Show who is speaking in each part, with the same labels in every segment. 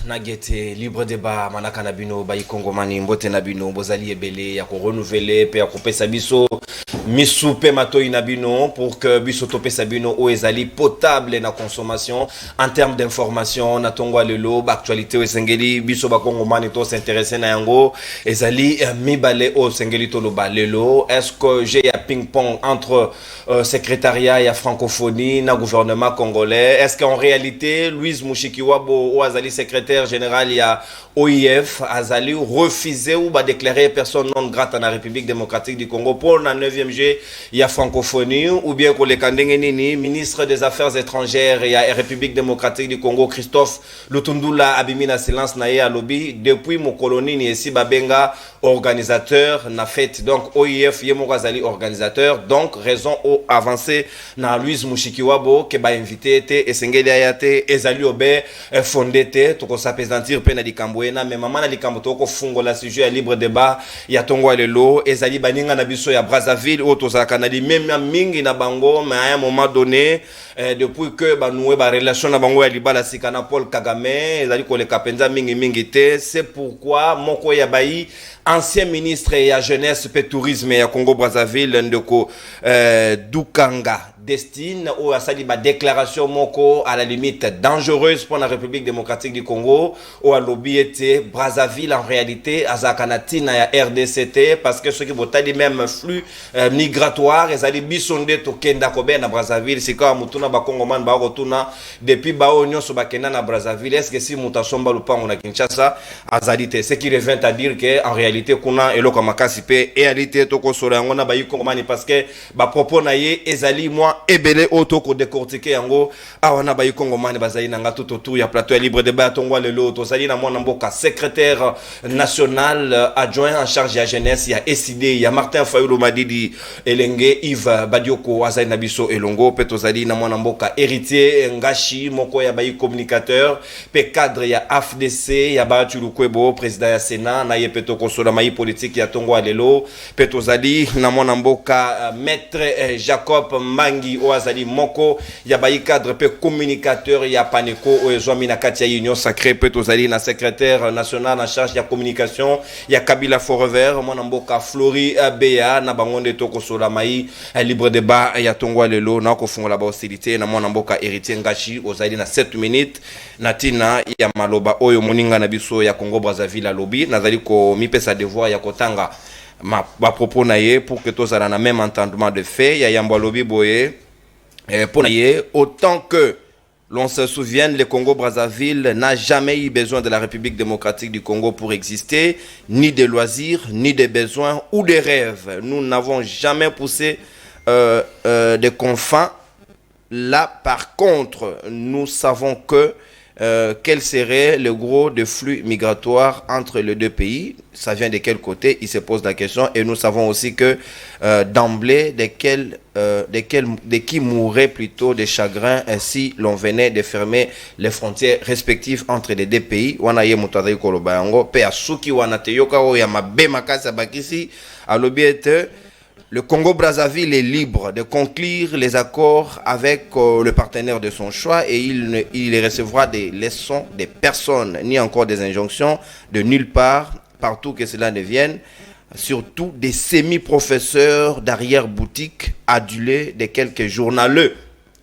Speaker 1: Nagete libre débat manaka na bino ba ikongomani mbote na bino bozali ebele ya ko renouveler pe ya ko pesa biso misu pe matoi na bino pour que biso to pesa bino o ezali potable na consommation en termes d'information na tongwa lelo ba actualité o esengeli biso ba kongomani to s'intéresser na yango ezali mibale o sengeli to lo balelo. Est-ce que j'ai un ping-pong entre secrétariat et francophonie na gouvernement congolais? Est-ce qu'en réalité Louise Mushikiwabo ou azali secrétaire général il y a OIF azali refusé ou déclarer personne non grate dans la République démocratique du Congo pour la 9e G il y a francophonie ou bien que le Kandengenini ministre des Affaires étrangères il y a République démocratique du Congo Christophe Lutundula Abimina silence naye à lobby depuis mon colonie ni ici babenga organisateur na fête donc OIF yemo azali organisateur donc raison au avancé na Louise Mushikiwabo ke ba invité té esengeli ayate ezali obe fondé té to ko s'appesantir pe na dikambwena mais maman na dikambo to ko fungo la sujet ya libre débat ya tongwa lelo ezali baninga na biso ya Brazzaville o to za kanadi même mingi na bango mais à un moment donné depuis que banoué ba relation na bango ya libala sikana Paul Kagame ezali ko le kapenza mingi té c'est pourquoi moko ya bayi ancien ministre ya jeunesse et tourisme ya Congo Brazzaville ndeko Dukanga destine ou à sa déclaration moko à la limite dangereuse pour la République démocratique du Congo ou à lobby était Brazzaville en réalité à Zakanatina et RDCT parce que ceux qui votent les mêmes flux migratoires et ali bisonde to kenda kobe na Brazzaville c'est comme mutuna ba Congoman ba rotuna depuis ba onyo so ba kenda na Brazzaville est-ce que si mutasomba lupango na Kinshasa azalité ce qui revient à dire que en réalité kuna eloko makasi pe et réalité to ko solo ngona ba Congomani parce que ba propos na ye ezali moi ebele auto ko décortiquer yango awana ba Congomani bazali na ngatu tout ya plateau ya libre débat tongwa lelo to sali na mwana mboka secrétaire national adjoint en charge ya jeunesse ya SID ya Martin Fayulu Madidi Elenge Yves Badioko azali na biso elongo pe to sali na mwana mboka héritier ngashi moko ya ba communicateur pe cadre ya AFDC ya ba Chulukwebo président ya Sénat na yepeto ko sola mai politique ya tongwa lelo pe to sali na mwana mboka maître Jacob Mangi Oazali Moko ya bayi cadre pe communicateur ya Paneko Oezwami na kati ya Union Sacrée pe tozali na secrétaire national en charge ya communication ya Kabila Forever mwana mboka Flori Bea na bangonde toko sola mai libre débat ya tongwa lelo na ko fungola ba hostilité na mwana mboka héritier ngashi ozali na 7 minutes na tina ya maloba oyo moninga na biso ya Congo Brazzaville lobby nazali ko mipesa devoir ya kotanga ma propos naie pour que tous aient le même entendement de fait. Il y a Yambo Lobi Boye pour naie autant que l'on se souvienne, le Congo Brazzaville n'a jamais eu besoin de la République démocratique du Congo pour exister, ni de loisirs, ni de besoins ou de rêves. Nous n'avons jamais poussé des confins. Là, par contre, nous savons que quel serait le gros de flux migratoires entre les deux pays, ça vient de quel côté, il se pose la question, et nous savons aussi que d'emblée de qui mourrait plutôt de chagrin si l'on venait de fermer les frontières respectives entre les deux pays. Wanaye mutadai kolobayango pe asuki wanateyoka o ya mabe makasa bakisi alobiete. Le Congo-Brazzaville est libre de conclure les accords avec le partenaire de son choix et il recevra des leçons de personne, ni encore des injonctions de nulle part, partout que cela ne vienne, surtout des semi-professeurs d'arrière-boutique adulés de quelques journaleux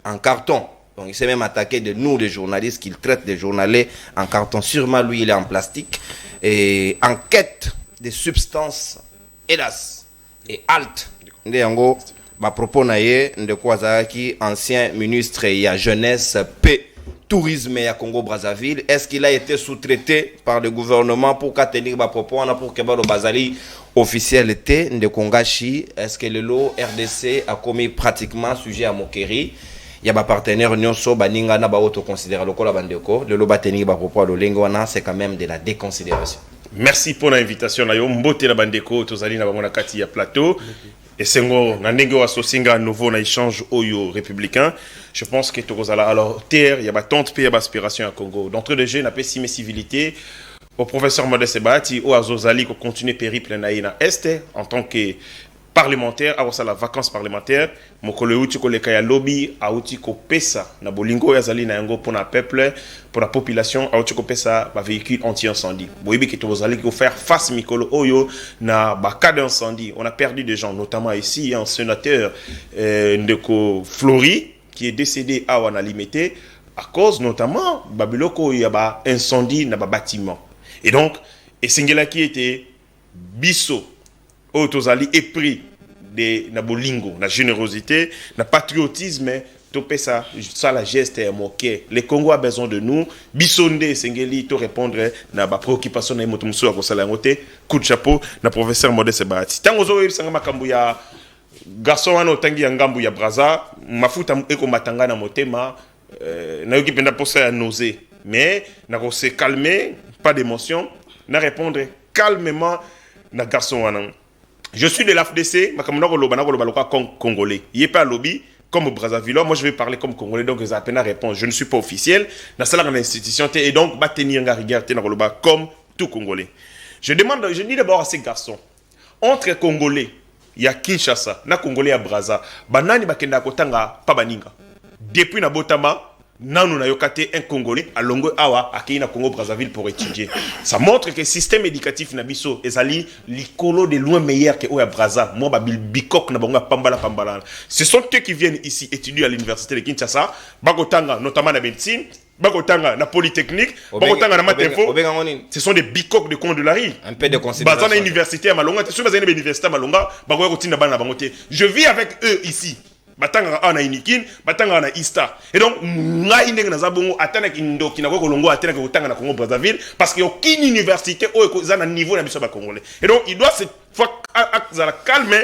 Speaker 1: en carton. Donc il s'est même attaqué de nous, les journalistes, qu'il traite des journaleux en carton. Sûrement, lui, il est en plastique et en quête de substances, hélas, et halte. Ndeyango ba propos na ye ndeko azaki ancien ministre ya jeunesse paix tourisme ya Congo Brazzaville. Est-ce qu'il a été sous-traité par le gouvernement pour tenir ba propos on a pour que ba lo bazali officialité ndeko ngashi? Est-ce que le lot RDC a commis pratiquement sujet à moquerie? Il y a ba partenaire nyonso baninga na ba auto considérer lokola bandeko le lo ba tenir ba propos lo lengo wana c'est quand même de la déconsidération.
Speaker 2: Merci pour l'invitation na yo mbote la bandeko tozali na bango na kati ya plateau. Et c'est un négo associé à nouveau un échange oyo républicain. Je pense que Togozala alors terre il y a ba tante pays aspiration à Congo. D'entre les jeunes appelé mes civilités au professeur Modeste Bahati ou à Zozali qui continue périple na est en tant que parlementaire à la vacances parlementaire mokolo uti ko leka ya lobby a uti ko pesa na bolingo ya zali na yango pour na peuple pour la population a uti ko pesa ba véhicule anti-incendie boyebi que to zali ko faire face mikolo oyo na ba cas d'incendie on a perdu des gens notamment ici un sénateur ndeko Flori qui est décédé à Wanalimete à cause notamment babiloko ya ba incendie na ba bâtiment et donc et singela qui était biso Otozali est pris de na bolingo, na générosité, na patriotisme, topé ça la geste est moqué. Le Congo a besoin de nous. Bisonde Sengeli to répondre na ba préoccupation na motumso a kosala ngote. Coup de chapeau na professeur Modeste Bahati. Tango zo yebisanga makambo ya garçon wana otangi ya ngambu ya braza, mafuta eko matanga na motema, na yoki penda posa ya nausée. Mais na ko se calmer, pas d'émotion, na répondre calmement na garçon wana. Je suis de l'AFDC, comme congolais. Il n'y a pas lobby comme au Brazzaville. Moi, je vais parler comme congolais, donc j'ai à peine à répondre. Je ne suis pas officiel. Dans cette institution, et donc, je vais tenir un regard comme tout congolais. Je dis d'abord à ces garçons, entre congolais, il y a Kinshasa, na congolais à Brazza, banani bakenda kotanga pa baninga. Depuis na Botama, Nanou na yokate un Congolais à Longo Awa à na Congo Brazzaville pour étudier. Ça montre que le système éducatif nabiso ezali likolo de loin meilleur que Oya Brazza. Moi babil bikok na bonga pambala. Ce sont eux qui viennent ici étudier à l'université de Kinshasa, bagotanga notamment na médecine, bagotanga na polytechnique, bagotanga na matinfo. Ce sont des bicoques de Condolari. Un peu de considération. Bazana université à Malonga, sur bazana université à Malonga, bagoya kotina bana bangote. Je vis avec eux ici. Batanga ana inikin batanga ana ista et donc ngai ndenge na zabongo atana kindo kinako kolongo atana ko tanga na Congo Brazzaville parce que aucune université au za na niveau na biso ba congolais et donc il doit se la calme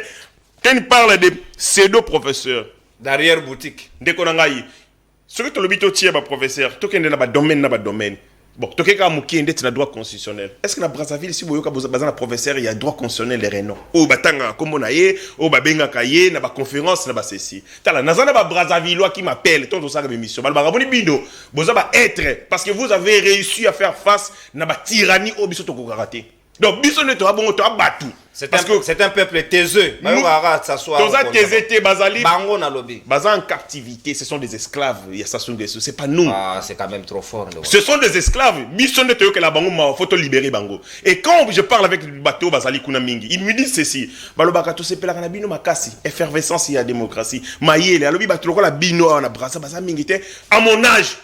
Speaker 2: quand il parle de pseudo professeur
Speaker 1: derrière boutique
Speaker 2: ndeko na ngai ce que to lobito tie ba professeur to kende na ba domaine bon to keka mukende tina droit constitutionnel est-ce que na Brazzaville si boyoka bazana professeur il y a droit constitutionnel les renom o batanga kombo na ye o babenga kaye na ba conférence na ba ceci tala nazana ba Brazzaville qui m'appelle ton ça émission ba raboni bindo boza ba être parce que vous avez réussi à faire face na ba tyrannie o biso to ko karaté donc biso ne to abongo to abatu
Speaker 1: c'est un peuple taiseux.
Speaker 2: Baza en captivité, ce sont des esclaves. C'est pas nous.
Speaker 1: Ah, c'est quand même trop fort.
Speaker 2: Ce sont des esclaves. Et quand je parle avec le bateau Bazali Kunamingi, ils me disent ceci. Effervescence, il y a démocratie. À mon âge,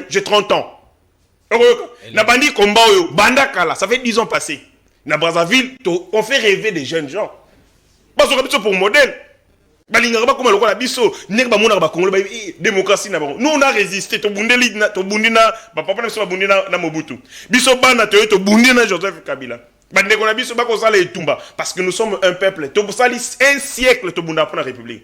Speaker 2: j'ai 30 ans. Ça fait 10 ans passés. Na Brazzaville, on fait rêver des jeunes gens. Parce que pour modèle. Démocratie. Nous on a résisté. Joseph Kabila. Parce que nous sommes un peuple. Un siècle pour la République.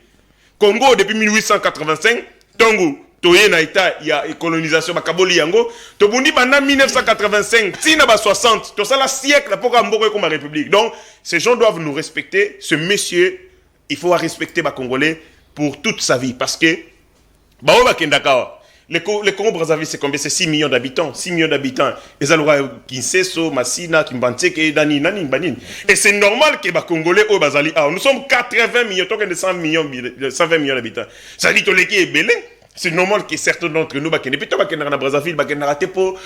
Speaker 2: Congo depuis 1885. Tongo. Toye na ita ya colonisation bakaboli yango to bundi banda 1985 tina ba 60 to ça la siècle pour mboko comme république donc ces gens doivent nous respecter ce monsieur il faut respecter ba congolais pour toute sa vie parce que ba o bakendaka le Congo Brazzaville c'est combien c'est 6 millions d'habitants les alora Kinseso Masina Kimbanteke Dani Banin et c'est normal que ba congolais au bazali nous sommes 80 millions tant que de 120 millions d'habitants ça dit to leki est belé. C'est normal que certains d'entre nous, depuis que nous sommes Brazzaville, nous raté pour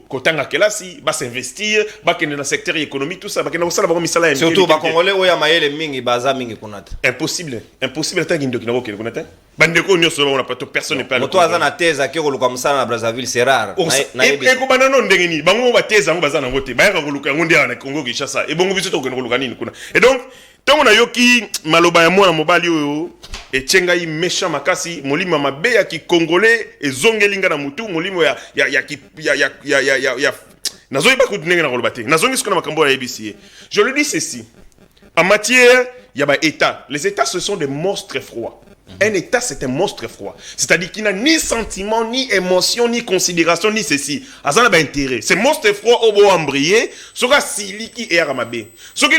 Speaker 2: kotanga kelasi, s'investir, dans le secteur économique, tout ça,
Speaker 1: surtout les Congolais où il y a maïle mingi baza mingi kunata.
Speaker 2: Impossible tant qu'il n'y a pas kunata. Bandeko nyo solo on pas personne n'est pas.
Speaker 1: Moto azana teza ke koluka musana na Brazzaville c'est rare.
Speaker 2: Et ko banano ndengeni, bango ba teza ngo bazana ngote, ba koluka ngo ndia na Congo Kinshasa. Et bongo biso to koluka nini kuna. Et donc tant on a yoki maloba ya mwana mobali oyo et tchengai méchant makasi molimo mabe ya ki congolais et zongelinga na mutu molimo ya nazoyi ba kutunenga na kolobate nazongi sikona makambo ya ABC. Je le dis ceci en matière ya ba état les états ce sont des monstres froids. Un état c'est un monstre froid, c'est-à-dire qu'il n'a ni sentiment, ni émotion, ni considération, ni ceci. Azana ba intérêt. Ce monstre froid au beau embrayé, sera sili qui est ramabé. Ce que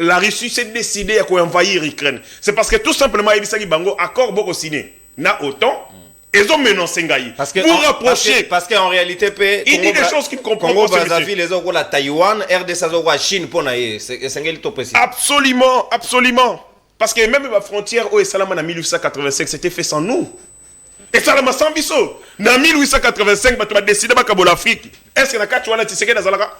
Speaker 2: la Russie s'est décidé à envahir l'Ukraine, c'est parce que tout simplement il s'agit bango accord boko signé. Na autant Ils ont menacé Ngaï. Pour rapprocher.
Speaker 1: Parce qu'en réalité,
Speaker 2: il dit des choses qu'il ne comprend
Speaker 1: Congo,
Speaker 2: pas.
Speaker 1: Brazzaville, les autres, la Taïwan, RDC, la Chine, pour naïe. C'est un peu précis.
Speaker 2: Absolument, absolument. Parce que même la frontière au Salama en 1885, c'était fait sans nous. Et ça m'a sans biso. En 1885, tu as décidé de l'Afrique. Est-ce que tu as dit que Zalaka?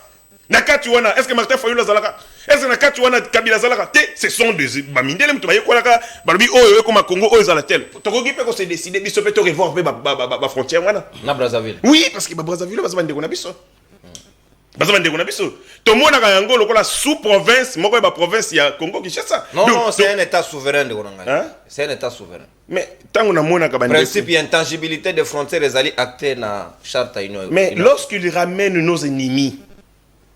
Speaker 2: Est-ce que Martin Fayou Zalaka? Est-ce que tu as Kabila Zalaka? Ce sont des bamindele, tu vas y quoi là? Barbie, oh, comme à Congo, oh, Zalatel. Tu as s'est décidé, biso peut te revoir la frontière.
Speaker 1: Na Brazzaville.
Speaker 2: Oui, parce que Brazzaville, va se vendre des biso. Tout le monde a la sous-province, moi, la province, il y a Congo qui cherche ça.
Speaker 1: Non, non, c'est un état souverain de Gonanga. C'est un état souverain.
Speaker 2: Mais tant qu'on a mon
Speaker 1: principe d'intangibilité des frontières, les alliés actés dans la charte union.
Speaker 2: Mais lorsqu'ils ramènent nos ennemis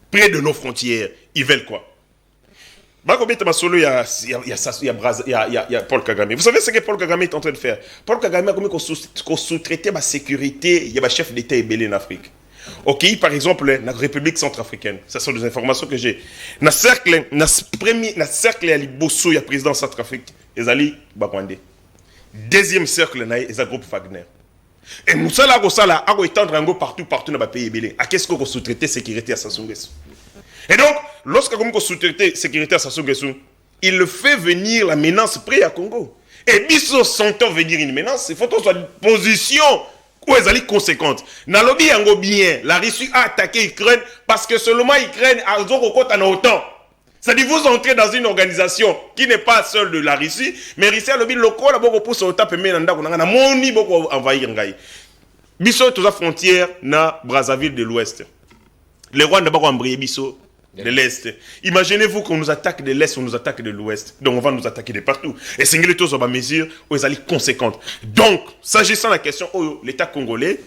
Speaker 2: près de nos frontières, ils veulent quoi? Il y a Paul Kagame. Vous savez ce que Paul Kagame est en train de faire? Paul Kagame a commis qu'on sous-traitait la sécurité, il y a un chef d'État ébélé en Afrique. Ok, par exemple, la République centrafricaine, ce sont des informations que j'ai. Dans le cercle, il y a le président centrafrique, Ezali Bakwande. Deuxième cercle, il y a le groupe Wagner. Et nous sommes là, à étendre partout dans le pays. À qu'est-ce qu'on sous-traité sécurité à Sassou Nguesso? Et donc, lorsqu'on sous-traité sécurité à Sassou Nguesso, il le fait venir la menace près à Congo. Et biso sentant venir une menace, il faut qu'on soit en position où elle est conséquente. Dans le bien, la Russie a attaqué l'Ukraine parce que seulement l'Ukraine a autant. C'est-à-dire vous entrez dans une organisation qui n'est pas seule de la Russie, mais Russie a le local a beaucoup poussé au tape mais nanda qu'on a moni beaucoup envahir ngai. Biso toute la frontière na Brazzaville de l'Ouest. Les Rwandais d'abord embrayé biso de l'Est. Imaginez-vous qu'on nous attaque de l'Est, on nous attaque de l'Ouest. Donc on va nous attaquer de partout. Et c'est une chose à mesure où ils allaient conséquentes. Donc, s'agissant de la question, l'État congolais,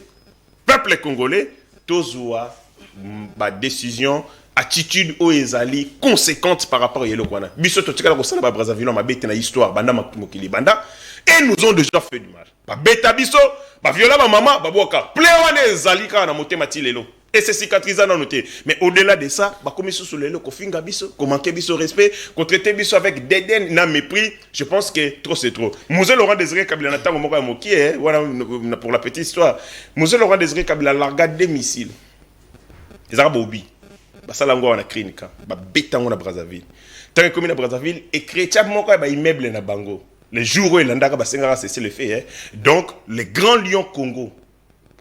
Speaker 2: peuple congolais, tozoa ma décision, attitude où ils allaient conséquente par rapport à Yelokwana. Biso totika ko sala ba Brazzaville ma bête na histoire banda mokili banda et nous ont déjà fait du mal. Ba beta biso, ba viola ma maman, ba boka. Plewane ezali ka na motema tilelo. Et c'est cicatrisant dans noté. Mais au-delà de ça, comme ils sont sur les lots, qu'on finga biso, qu'on manque biso respect, qu'on traite biso avec dédain, n'a mépris, je pense que trop c'est trop. Moussel Laurent Désiré Kabila Nata Momoka Moki, voilà pour la petite histoire. Moussel Laurent Désiré Kabila larga des missiles. Les Arabes obi. Bah ça là on a créé une cas. Bah bêta on a Brazzaville. Tant que comme na Brazzaville, et chrétien moka bah immeuble na Bango. Les jours où il andaka bah sengara c'est le fait. Donc les grands lions Congo.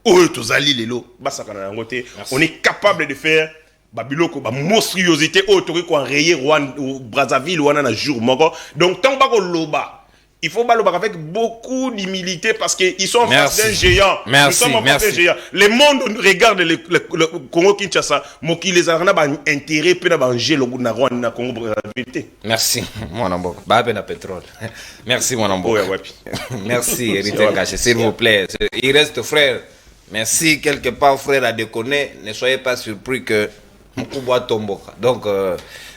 Speaker 2: On est capable de faire babiloko monstruosité autori ko enrayer Brazzaville ou un jour moko. Donc tant que loba il faut baloba avec beaucoup d'humilité parce qu'ils sont face d'un géant.
Speaker 1: Merci, merci.
Speaker 2: Le monde regarde le Congo Kinshasa, moki les arna ba intérêt pe na banger le na Congo Brazzaville.
Speaker 1: Merci mon ambo. Ba pe na pétrole. Merci mon ambo. Merci Héritier Ngaché, s'il vous plaît. Il reste frère. Merci quelque part frère à déconner, ne soyez pas surpris que Mkubwa tomboka. Donc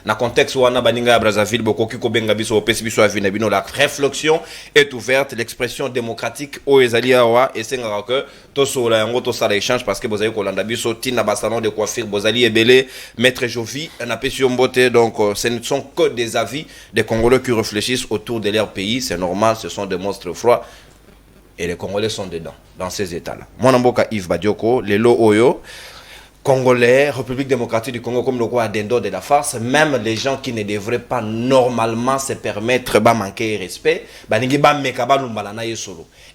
Speaker 1: na contexte où on a baninga Brazzaville beaucoup qui kobenga biso opesi biso avina bino la réflexion est ouverte, l'expression démocratique au ezali awa et c'est que to sola yango to sala échange parce que bozali kolanda biso tina ba salon de coiffure bozali ebele maître Jovi na pesi mbote. Donc ce ne sont que des avis des Congolais qui réfléchissent autour de leur pays, c'est normal, ce sont des monstres froids. Et les Congolais sont dedans, dans ces états-là. Mon amboka Yves Badioko, les lots Oyo, Congolais, République démocratique du Congo, comme le roi Dendo de la farce, même les gens qui ne devraient pas normalement se permettre de manquer respect,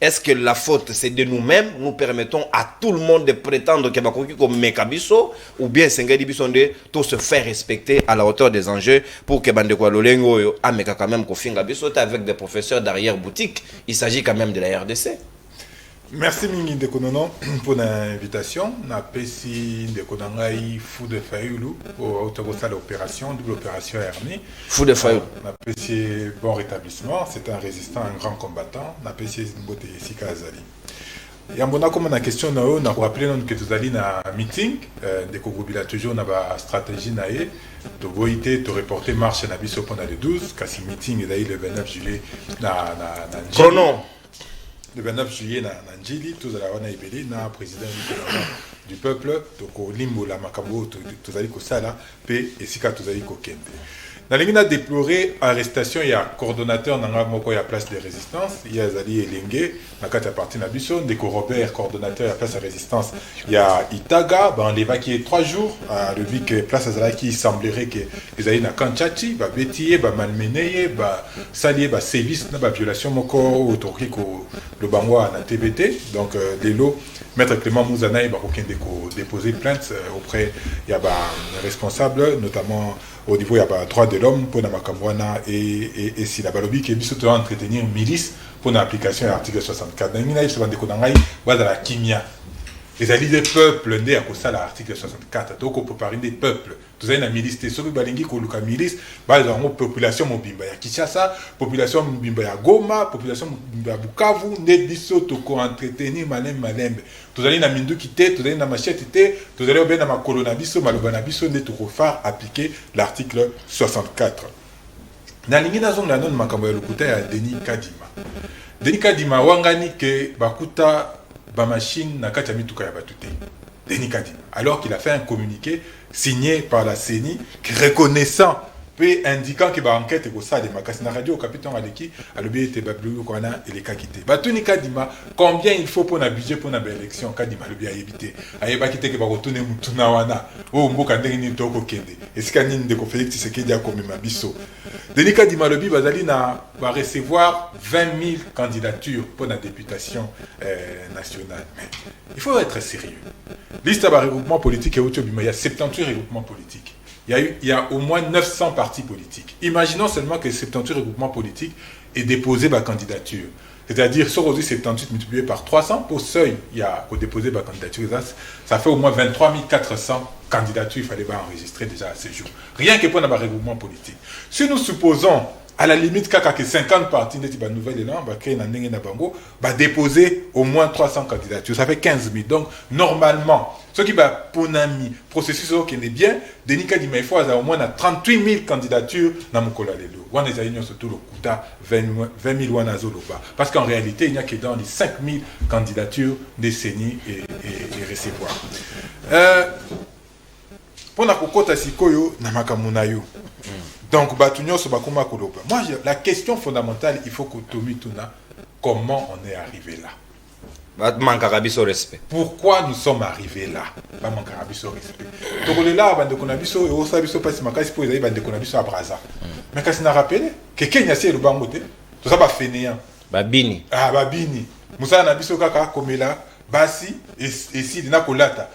Speaker 1: est-ce que la faute c'est de nous-mêmes, nous permettons à tout le monde de prétendre que Bakoki comme Mekabiso, ou bien Sengedi Bisonde, tout se faire respecter à la hauteur des enjeux pour que Bandekwa Lolengo a Meka quand même Kofinga Biso avec des professeurs d'arrière-boutique. Il s'agit quand même de la RDC.
Speaker 3: Merci Mingi Ndekonono pour l'invitation. On a pesi Ndekonangai Fou de Fayoulou pour l'opération, double opération Hermie.
Speaker 1: Fou de Fayoulou.
Speaker 3: On a pesi bon rétablissement. C'est un résistant, un grand combattant. On a pesi Mbote Sika Azali. Et en comme on a question, on a rappelé que tu allais dans un meeting. De Kogobila toujours, on a une stratégie. De Boïté, de reporter marche à Nabiso pendant le 12. Car ce meeting est le 29 juillet.
Speaker 1: Chrono.
Speaker 3: Le 29 juillet, na Njili, tous à la Wana Ibeli, na président du peuple, donc au Limbo, la Makambo, tous à l'Ikosala, P et Sika, tous à l'Ikokende. Nalingi a déploré arrestation, il y a coordonnateur nanga moko ya place de résistance, il y a Zali Elenge, nakata parti nabiso, Ndeko Robert coordonnateur ya place de résistance, il y a Itaga, on l'évacue 3 jours, le vu que place Azala qui semblerait que les aïe na Kanchachi, ba Bétier, ba Malmeneye, ba Salier, ba Sévis, ba violation moko autour ko le bangwa na TBT, donc des lots. Maître Clément Mouzanaï va déposer plainte auprès il y a responsables, notamment au niveau il y a droit de l'homme pour Namakambwana et si la balobi qui est mis entretenir milice pour l'application de l'article 64. Dans la kimia. Les alliés des peuples nés à cause de l'article 64. Donc on peut parler des peuples. Tout ça une milice. Ceux qui balingi koluka milice, bah ils ont population mobimba ya Kinshasa, population mobimba ya Goma, population mobimba ya Bukavu, né biso toko entretenir malembe. Tout ça une mindu kité, tout ça une machette té, tout ça bien na makolona biso, malobana biso né toko faire appliquer l'article 64. Na lingi na zonga non makambo ya lokuta ya Denis Kadima. Denis Kadima wangani ke bakuta ba machine na kati ya mituka ya batute. Denis Kadima, alors qu'il a fait un communiqué signé par la CENI reconnaissant puis indiquant que ba enquête est ça de makasi na radio au capitaine Aleki a le biete bablu kwana et les cas quitté. Ba Denis Kadima, combien il faut pour un budget pour une élection Kadima le bien éviter. Ayeba kité que ba retourner mutuna wana. Oh mboka ndenge ni toko kende. Esika nini de ko Félix Tshisekedi a comme mabiso. Denis Kadima le bi bazali na va recevoir 20 000 candidatures pour la députation nationale. Mais il faut être sérieux. Liste à regroupement politique et il y a 78 regroupements politiques. Il y a au moins 900 partis politiques. Imaginons seulement que 78 regroupements politiques aient déposé ma candidature. C'est-à-dire, sur aujourd'hui 78 multiplié par 300, pour seuil, il y a déposé ma candidature. Ça fait au moins 23 400 candidatures, il fallait pas enregistrer déjà à ce jour. Rien que pour un regroupement politique. Si nous supposons, à la limite, que 50 partis de la nouvelle élan, va créer un bango, va déposer au moins 300 candidatures. Ça fait 15 000. Donc, normalement, ce qui va pour un processus qui est bien, Denis Kadima, il faut au moins 38 000 candidatures dans mon collègue. On a surtout le Kouta 20 000 Wanazoloba. Parce qu'en réalité, il n'y a que dans les 5 000 candidatures des CENI et recevoir. Pour la kokota sikoyo na makamunayo. Donc moi la question fondamentale il faut que Tomi Tuna comment on est arrivé là.
Speaker 1: Respect.
Speaker 3: Pourquoi nous sommes arrivés là? Pas manquer respect. Donc on est là bande konabiso et osabiso pas si makasi pour les bande konabiso à Braza. Mais quand ça rappelé que Kenya c'est le bangote tout ça pas fainéant.
Speaker 1: Babini.
Speaker 3: Ah babini. Musa na biso kaka komela basi et si dina kolata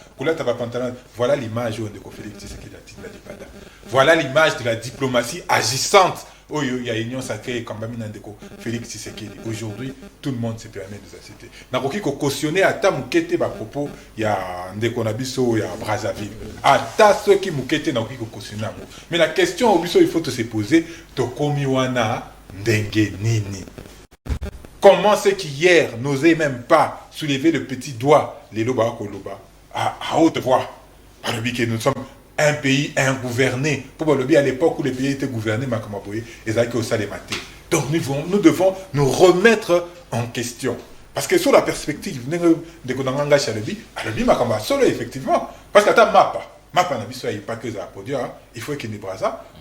Speaker 3: ba pantalon. Voilà l'image de Félix Tshisekedi la Dipanda. Voilà l'image de la diplomatie agissante. Oh, il y a union sacrée comme Baminandeko, Félix Tshisekedi. Aujourd'hui, tout le monde se permet de s'accepter. N'a pas cautionné à ta moukete ba propos, il y a Ndeko Nabiso, il y a Brazzaville. À ta ceux qui moukete n'a pas cautionné. Mais la question au biso il faut se poser, Tokomiwana Ndenge Nini. Comment c'est qu'hier n'osait même pas soulever le petit doigt, les loba koloba, à haute voix, par le biais que nous sommes un pays ingouverné. Pour le bien à l'époque où les pays étaient gouvernés, donc nous devons nous remettre en question. Parce que sur la perspective, effectivement, parce que Mapa n'a pas que ça produire, il faut qu'il y ait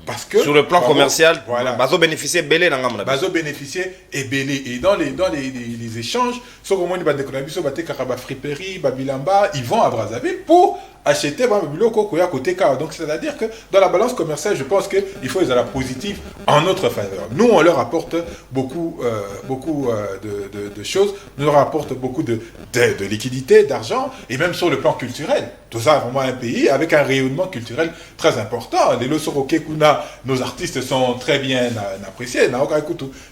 Speaker 3: parce que
Speaker 1: sur le plan commercial, voilà. Bazo bénéficier belé dans gamma.
Speaker 3: Bazo bénéficier et belé et dans les échanges, sur le moment où les Konabiso baté Karaba friperie, Babilamba, ils vont à Brazzaville pour acheter Babiloko Koya côté car. Donc c'est-à-dire que dans la balance commerciale, je pense que il faut les la positive en notre faveur. Nous on leur apporte beaucoup de choses, nous leur apporte beaucoup de liquidités, d'argent et même sur le plan culturel. Tout ça vraiment un pays avec un rayonnement culturel très important. Les Losorokekuna, nos artistes sont très bien appréciés.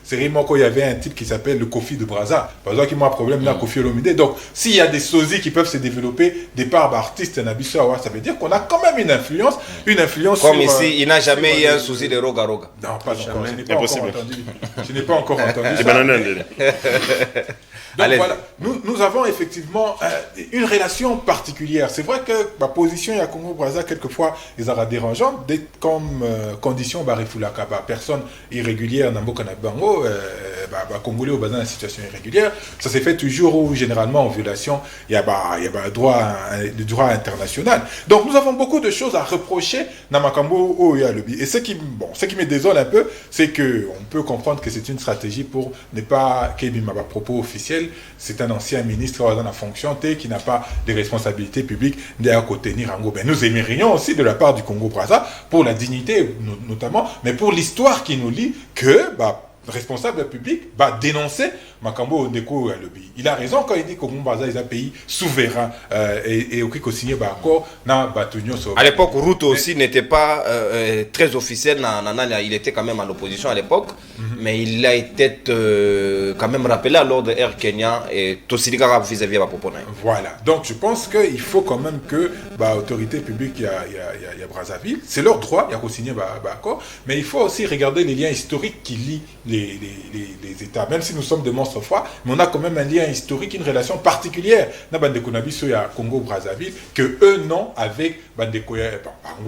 Speaker 3: C'est vraiment qu'il y avait un type qui s'appelle le Kofi de Brazza. Par exemple, qui a un problème là, Kofi Olomide. Donc, s'il y a des sosies qui peuvent se développer, des parts d'artistes, ça veut dire qu'on a quand même une influence
Speaker 1: comme
Speaker 3: sur,
Speaker 1: ici, il n'a jamais eu un souci de Roga Roga.
Speaker 3: Non, pas encore. Je n'ai pas encore entendu ça. Donc voilà, nous avons effectivement une relation particulière. C'est vrai que ma position à Congo-Brazza, quelquefois, ils sont dérangeantes, comme condition, personne irrégulière, Nambo Kanabango, Congolais au bassin de la situation irrégulière, ça s'est fait toujours ou généralement en violation, il y a le droit international. Donc nous avons beaucoup de choses à reprocher dans Makambo au Yalobi. Et ce qui me désole un peu, c'est qu'on peut comprendre que c'est une stratégie pour ne pas qu'il y ait des propos officiels. C'est un ancien ministre dans la fonction qui n'a pas de responsabilités publiques à côté Nirango. Ben, nous aimerions aussi de la part du Congo-Brazza, pour la dignité notamment, mais pour l'histoire qui nous lie, que responsable public va dénoncer Makambo Ndeko Yalobi. Il a raison quand il dit que Congo-Brazza est un pays souverain et qui a signé un accord dans Batunion.
Speaker 1: À l'époque, Ruto aussi n'était pas très officiel. Il était quand même en opposition à l'époque, mais il a été quand même rappelé à l'ordre Air Kenya et Tosidika vis-à-vis de la Popona.
Speaker 3: Voilà. Donc je pense qu'il faut quand même que l'autorité publique, il y a Brazzaville, c'est leur droit, il y a signé un accord, mais il faut aussi regarder les liens historiques qui lient les États. Même si nous sommes des monstres froids, mais on a quand même un lien historique, une relation particulière. Dans Bandeko Nabiso, il y a Congo-Brazzaville, que eux n'ont avec Bandeko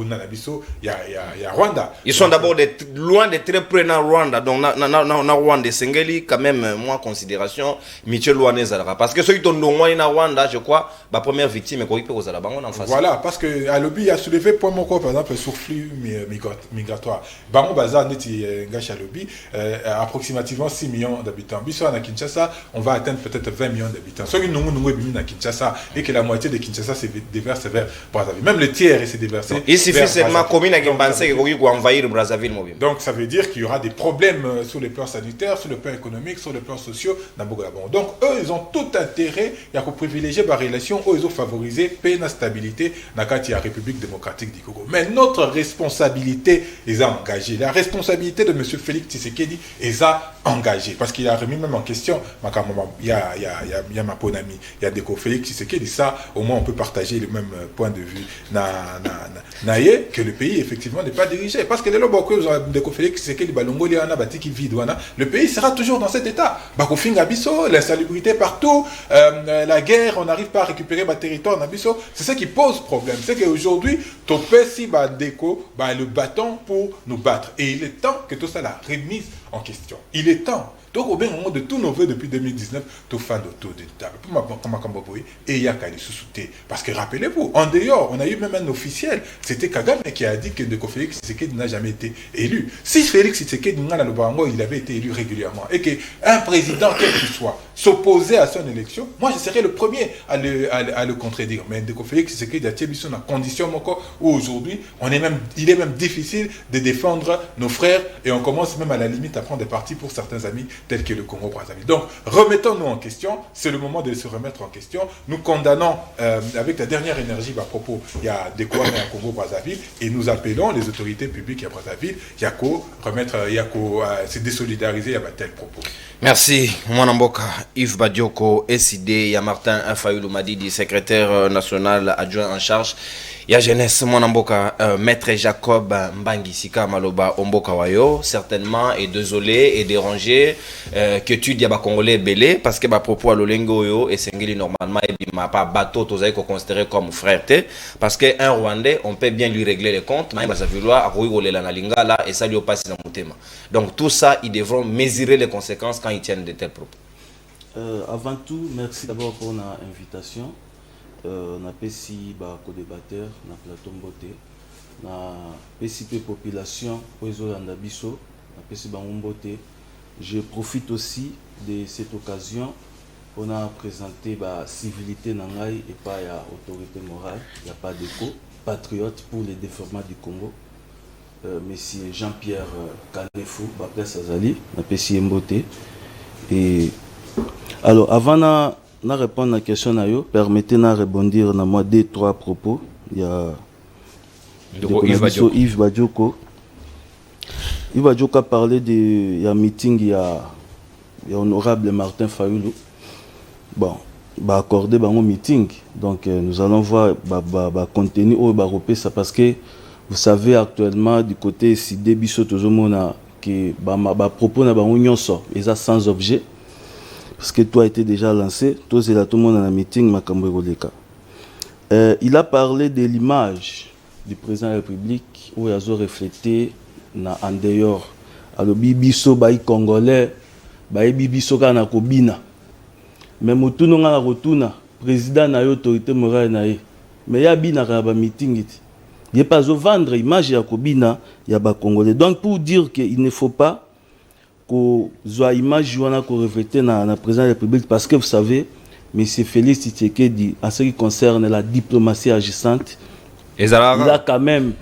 Speaker 3: Nabiso, il y a Rwanda.
Speaker 1: Ils sont d'abord loin de très près dans Rwanda. Donc, dans Rwanda, Sengeli, quand même, moi, considération, Michel Louanez Alara. Parce que ceux qui sont dans Rwanda, je crois, la première victime est Koïpe aux Alabangon en face.
Speaker 3: Voilà, parce que à Lobi, il a soulevé point mon corps, par exemple, sur flux migratoire. Bango Baza, Neti Ngash à Lobi, approximativement 6 millions d'habitants. Biso à Kinshasa, on va atteindre peut-être 20 millions d'habitants. Ceux qui nous à Kinshasa et que la moitié de Kinshasa se déverse vers Brazzaville. Même le tiers s'est déversé.
Speaker 1: Il suffit seulement commune à Gimbanse qui va envahir Brazzaville mobile.
Speaker 3: Donc ça veut dire qu'il y aura des problèmes sur le plan sanitaire, sur le plan économique, sur le plan social dans Bogabon. Donc eux, ils ont tout intérêt à privilégier la relation, eux, ils ont favorisé paix et stabilité dans la République démocratique du Congo. Mais notre responsabilité est engagée. La responsabilité de M. Félix Tshisekedi est engagée. Parce qu'il a remis même en question, il y a ma bonne amie, il y a Deko Félix Tshisekedi, ça, au moins on peut partager le même point de vue. Que le pays, effectivement, n'est pas dirigé. Parce que le pays sera toujours dans cet état. L'insalubrité partout, la guerre, on n'arrive pas à récupérer ma territoire. C'est ça qui pose problème. C'est qu'aujourd'hui, Topesi Bandeko le bâton pour nous battre. Et il est temps que tout ça la remise en question. Il est temps. Donc, au moment de tous nos voeux depuis 2019, tout fan d'auto de table. Et il y a qu'à les sous-souter. Parce que rappelez-vous, en dehors, on a eu même un officiel. C'était Kagame qui a dit que Ndeko Félix Tshisekedi n'a jamais été élu. Si Félix Tshisekedi il avait été élu régulièrement et qu'un président, quel qu'il soit, s'opposait à son élection, moi je serais le premier à le contredire. Mais Ndeko Félix Tshisekedi a été sur la condition où aujourd'hui, il est même difficile de défendre nos frères et on commence même à la limite à prendre des partis pour certains amis tel que le Congo-Brazzaville. Donc, remettons-nous en question. C'est le moment de se remettre en question. Nous condamnons avec la dernière énergie à propos, il y a des quoi à Congo-Brazzaville et nous appelons les autorités publiques à Brazzaville, il y a qu'au se désolidariser à tel propos.
Speaker 1: Merci, Mwanamboka, Yves Badioko, SID, il y a Martin Afayoulou Madidi, secrétaire national adjoint en charge. Il y a jeunesse, Mwanamboka, Maître Jacob Mbangi Sika Maloba Omboka Wayo, certainement est désolé et dérangé que tu dis à Congolais belé parce que propos à l'Olengo yo et Sengeli normalement et bima pas bateau tous qu'on considérer comme frère parce que un Rwandais on peut bien lui régler les comptes mais il va vouloir à la lingala et ça lui passe dans mon thème. Donc tout ça ils devront mesurer les conséquences quand ils tiennent de tels propos.
Speaker 4: Avant tout, merci d'abord pour l'invitation. Na pesi ba co-débatteur na plateau Mbote na pesi pe population pour ezolanda biso na pesi ba Mbote. Je profite aussi de cette occasion pour présenter la civilité nangai et pas ya autorité morale, il n'y a pas d'écho, patriote pour les développements du Congo. Monsieur Jean-Pierre Kanefou, Bapresse Azali, na pesi Mbote. Et alors avant na répondre à la question, permettez-moi de rebondir dans moi 2-3 propos. Il y a Yves Badioko. Yves Badioko a parlé de meeting, il y a honorable Martin Fayoulou. Bon, bah accordé un meeting. Donc nous allons voir contenu au ça parce que vous savez actuellement du côté si Debiso Tozomona que propos na union sort, ils a sans objet. Parce que toi a été déjà lancé, tout le monde dans le meeting, il a parlé de l'image du président de la République où il a reflété en dehors. Alors, Bibiso, Congolais, bayebi biso kaka na kobina mais motuna nga na kotuna président na yo autorité morale na ye mais ya bina ka ba meeting iti ye pas au vendre image ya kobina ya ba congolais. Donc pour dire que il ne faut pas que soit image wana ko revêter na président de la République, parce que vous savez monsieur Félix Tshisekedi en ce qui concerne la diplomatie agissante, il a quand même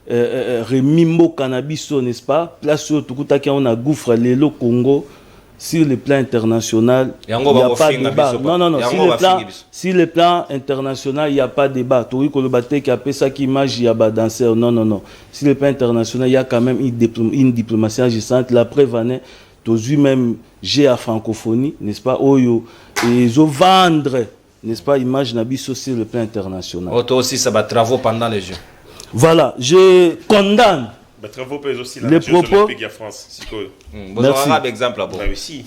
Speaker 4: remis mot cannabis, n'est-ce pas, place où tout on a gouffre le Congo. Sur le plan international, il n'y a pas de débat. Non. Sur le plan international, il n'y a pas de débat. Tu vois, le qui a fait ça qui image, il y a pas danseur. Non. Sur le plan international, il y a quand même une diplomatie agissante. La preuve en est, tu as même j'ai à francophonie, n'est-ce pas? Ils ont vendre, n'est-ce pas, image nabiso sur le plan international.
Speaker 1: Toi aussi, ça va travaux pendant les Jeux.
Speaker 4: Voilà, je condamne.
Speaker 2: Aussi
Speaker 4: les propos.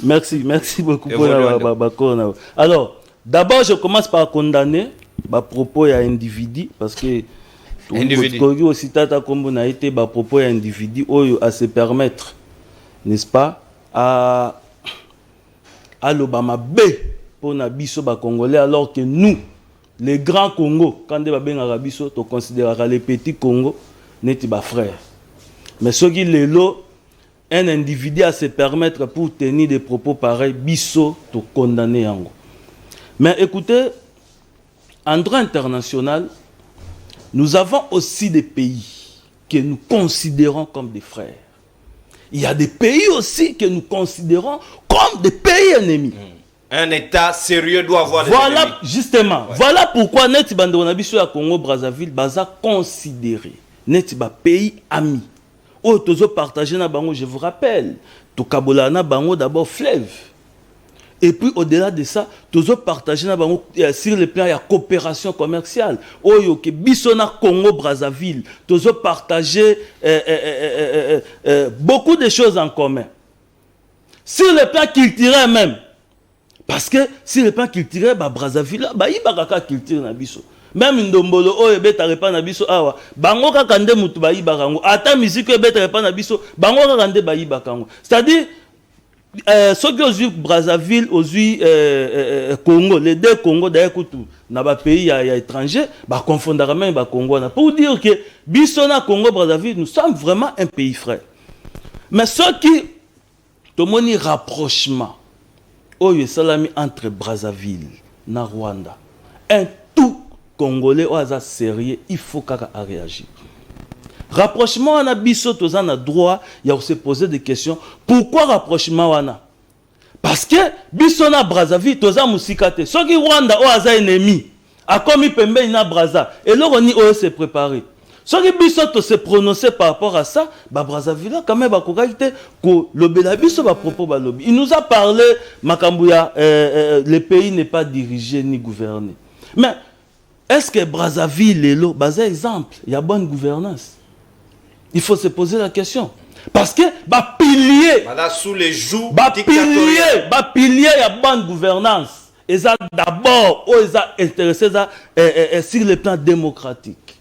Speaker 4: Merci beaucoup pour la. Alors, d'abord, je commence par condamner les propos à individu parce que aussi comme a été propos à individu à se permettre, n'est-ce pas, à l'Obama B pour nabiso ba congolais, alors que nous, les grands Congo, quand on ben arabiso, on considère les petits Congo n'étaient pas frères. Mais ce qui est là, un individu à se permettre pour tenir des propos pareils, biso, to condamner en gros. Mais écoutez, en droit international, nous avons aussi des pays que nous considérons comme des frères. Il y a des pays aussi que nous considérons comme des pays ennemis.
Speaker 1: Un État sérieux doit avoir des
Speaker 4: ennemis.
Speaker 1: Voilà,
Speaker 4: justement. Ouais. Voilà pourquoi Neti Bandonabiso à Congo, Brazzaville, baza considéré Neti ba pays ami. Oh, tozo partagé na bango, je vous rappelle, to kabola na bango d'abord fleuve. Et puis au-delà de ça, tozo partagé na bango sur le plan de la coopération commerciale. Oh yo ke biso na Congo Brazzaville, tozo partagé beaucoup de choses en commun. Sur le plan culturel même. Parce que sur le plan culturel, Brazzaville, il y a culture na biso. Même Ndombolo, oh, beta repa na biso awa. Bango kakande mutu ba ibakango. Ata musique beta repa na biso, bango kakande ba ibakango. C'est-à-dire, ceux qui ont Brazzaville, ont Congo, les deux Congo d'ailleurs tout, na ba pays ya étranger, ba confondra même ba Congo na. Pour dire que biso na Congo Brazzaville, nous sommes vraiment un pays frère. Mais ceux qui tomoni rapprochement, oh, salami entre Brazzaville na Rwanda, un tout Congolais au hasard sérieux, il faut qu'à réagir. Rapprochement on a biso tozan a droit, il y a se poser des questions. Pourquoi rapprochement on a? Parce que biso na Brazzaville tozan musikate. Ceux qui Rwanda au hasard ennemi, a comme pembe na Brazza et là on y se préparer. Ceux qui biso to se prononcer par rapport à ça, Brazzaville quand même ba kokalité ko lobela biso ba propos ba lobby. Il nous a parlé Makambuya le pays n'est pas dirigé ni gouverné. Mais est-ce que Brazzaville est là? Basé exemple, il y a bonne gouvernance. Il faut se poser la question. Parce que, pilier,
Speaker 1: sous les joues
Speaker 4: pilier, il y a bonne gouvernance. Et ça, d'abord, ils ont intéressé sur le plan démocratique.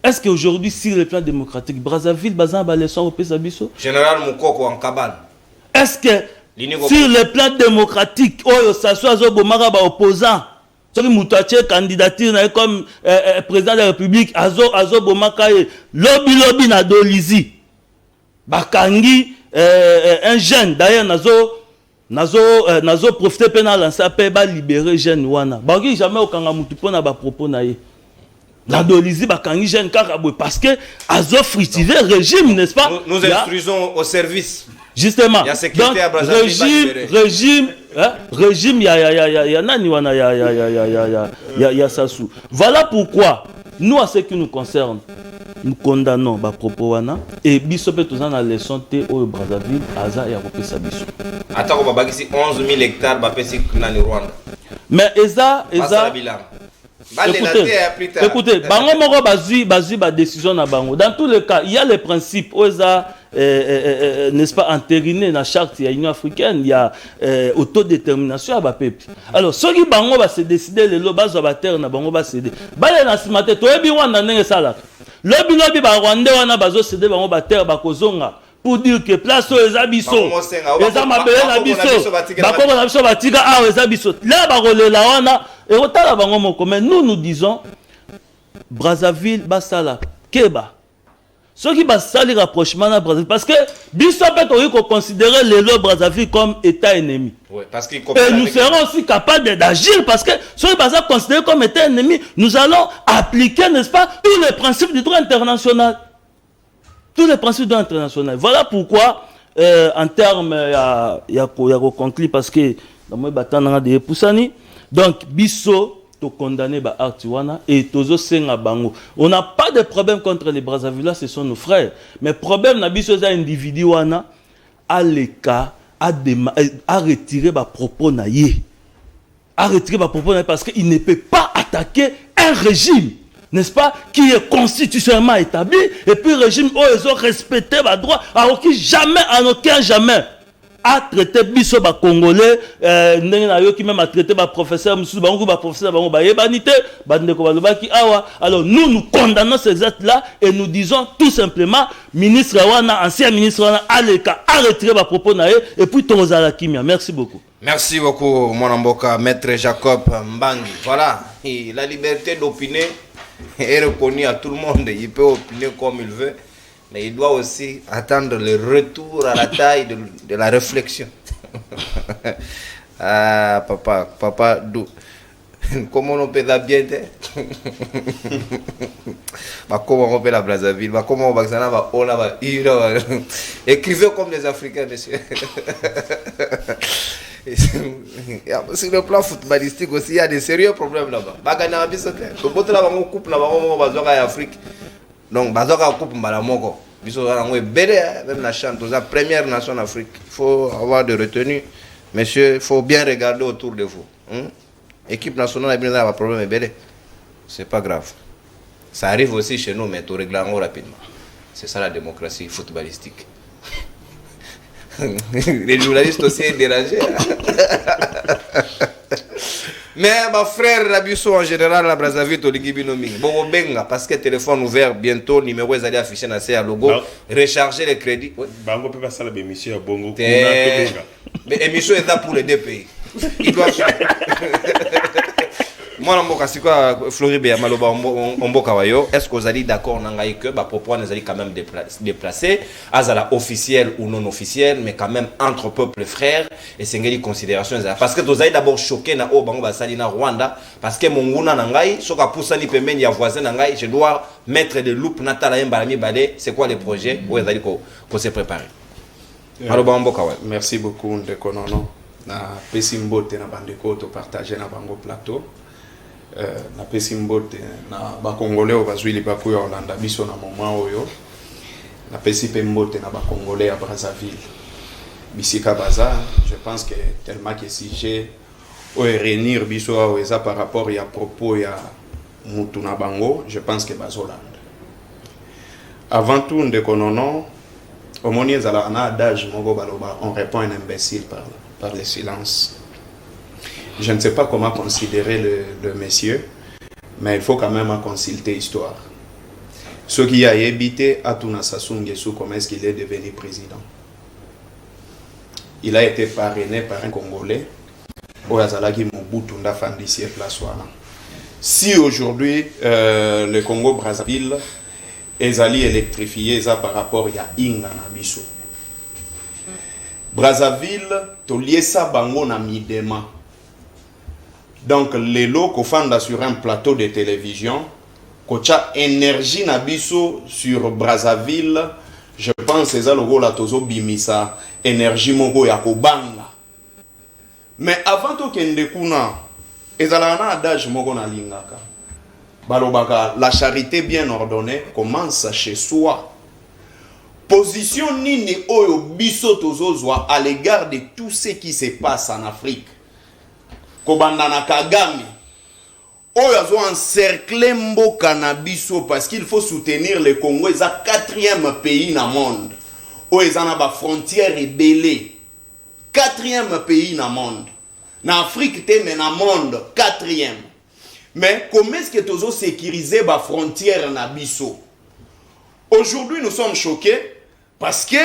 Speaker 4: Est-ce qu'aujourd'hui, sur le plan démocratique, Brazzaville, Bazan, Balesson, au Pesabiso?
Speaker 1: Général Moukoko en cabane.
Speaker 4: Est-ce que, sur le plan démocratique, ça soit Zobomara, opposant, celui qui candidature comme président de la République, Azo Bomakaye, lobby na Dolizi, Bakangi, un jeune, d'ailleurs, Nazo profité pénal en ça, peut libérer jeune Wana. Bagi jamais au Kangamutu na ba propos na ye. La Dolizi, Bakangi jeune Karaboué, parce que Azo fritivé régime, n'est-ce pas?
Speaker 1: Nous instruisons au service.
Speaker 4: Justement, donc, régime, il y a nani wana, il y a Sassou. Voilà pourquoi, nous, à ce qui nous concerne, nous condamnons les propos wana et bisope tous en la leçon T au Brazzaville, Aza et Arope Sabiso.
Speaker 1: Attends, on va ici 11 000 hectares, nani Rwanda.
Speaker 4: Mais écoutez, bango moko bazui ba décision na bango. Dans tous les cas, il y a les principes n'est-ce pas entériné dans la charte de l'Union africaine, il y a autodétermination à ba peuple. Alors ceux qui bango va se décider le loba zo ba terre na bango ba céder. Ba le na simate to ebi wanda ndenge sala. Lobi ba Rwanda wana bazo céder bango ba terre ba kozonga pour dire que place aux abisso les amabele na biso bakoko na biso batika ah les abisso là barolela wana et otala bango moko mais nous disons Brazzaville basala keba ceux qui basali rapprochement na Brazzaville parce que biso peut on considérer le Brazzaville comme état ennemi.
Speaker 1: Ouais, parce qu'il
Speaker 4: et nous serons aussi capables d'agir parce que ceux qui sont considérés comme état ennemi, nous allons appliquer, n'est-ce pas, tous les principes du droit international. Tous les principes du droit international. Voilà pourquoi, en termes, il y a conclu parce que dans mon bâtiment de Poussani, donc biso to condamné ba Artiwana et tozo senga bango. On n'a pas de problème contre les Brazzavillois, ce sont nos frères. Mais problème na biso za individu wana à l'écart à retirer ma propos naïe. À retirer ma propos naïe parce qu'il ne peut pas attaquer un régime, n'est-ce pas, qui est constitutionnellement établi et puis régime où ils ont respecté ma droit alors qui jamais, en aucun jamais, a traité biso ba congolais qui même a traité ba professeur musu bango ba professeur bango ba yebanité bandeko balobaki awa. Alors nous condamnons ces actes là et nous disons tout simplement ministre wana ancien ministre wana aleka a retiré ba propos naé et puis tozala kimia. Merci beaucoup.
Speaker 1: Merci beaucoup mon mboka maître Jacob Mbangi. Voilà, et la liberté d'opiner est reconnue à tout le monde, il peut opiner comme il veut. Mais il doit aussi attendre le retour à la taille de la réflexion. Ah, papa, comment on peut la bien comment on peut la Brazzaville, comment on va écrivez comme les Africains, monsieur. Sur le plan footballistique aussi, il y a des sérieux problèmes là-bas. Donc, Bazoka coupe Mbalamoko. Même la chante, la première nation en Afrique. Il faut avoir de retenue. Messieurs, il faut bien regarder autour de vous. Équipe nationale a bien un problème. C'est pas grave. Ça arrive aussi chez nous, mais tout réglons rapidement. C'est ça la démocratie footballistique. Les journalistes aussi sont dérangés. Mais ma frère Rabisso en général la Brazzaville to Ligibinomi. Bon benga parce que téléphone ouvert bientôt numéro est allé afficher dans ces logo recharger les crédits.
Speaker 2: Bango peut pas ça la émission bongo.
Speaker 1: Mais émission est là pour les deux pays. Il doit moi mboka sikwa Floribé Maloba mboka wayo est-ce que vous allez d'accord nangai que ba propos nous allez quand même déplacer azala officiel ou non officiel mais quand même entre peuples frères et c'est une considération parce que vous allez d'abord choqué na o bango basali na Rwanda parce que monguna nangai soka pusani pembeni ya voisin nangai je dois mettre des loupes natala mbalami balé c'est quoi les projets où vous allez ko se préparer. Maloba mboka wayo.
Speaker 5: Merci beaucoup ndeko nono na pesimbote na bandeko to partager na bango plateau. Na pesi mbote na bakongolais bazwi libaku ya Hollanda biso na moment oyo na pesi pe mbote na bakongolais à Brazzaville bisika baza. Je pense que tellement que si j'ai au réunir biso au eza par rapport ya propos ya mutu na bango, je pense que bazolanda avant tout ndeko nono omoni ezala na adage moko baloba on répond un imbécile par le silence. Je ne sais pas comment considérer le monsieur, mais il faut quand même consulter l'histoire. Ce qui a évité Atuna Sassou Nguesso, comment est-ce qu'il est devenu président? Il a été parrainé par un Congolais, Oyazalaki Mobutu Ndafandisi et Plaswana. Si aujourd'hui le Congo-Brazzaville est allé électrifier ça par rapport à Inga Nabiso. Brazzaville, Toliesa Bango na Midema. Donc, les lots qu'on fait sur un plateau de télévision, kocha énergie nabiso sur Brazzaville, je pense que c'est le rôle à tozo bimisa énergie moko ya kobanga. Mais avant tout kende kuna, ezalana adage moko na lingaka. Balobaka, la charité bien ordonnée commence chez soi. Position nini oyo biso tozo zwa à l'égard de tout ce qui se passe en Afrique. Kobandana Kagame oyo azo encercler mboka na biso parce qu'il faut soutenir le Congo, c'est le 4e pays dans le monde oyo ezana ba frontière ebele 4e pays dans le monde na Afrique te mais dans le monde 4e. Mais comment est-ce que tozo sécuriser ba frontière na biso? Aujourd'hui nous sommes choqués parce que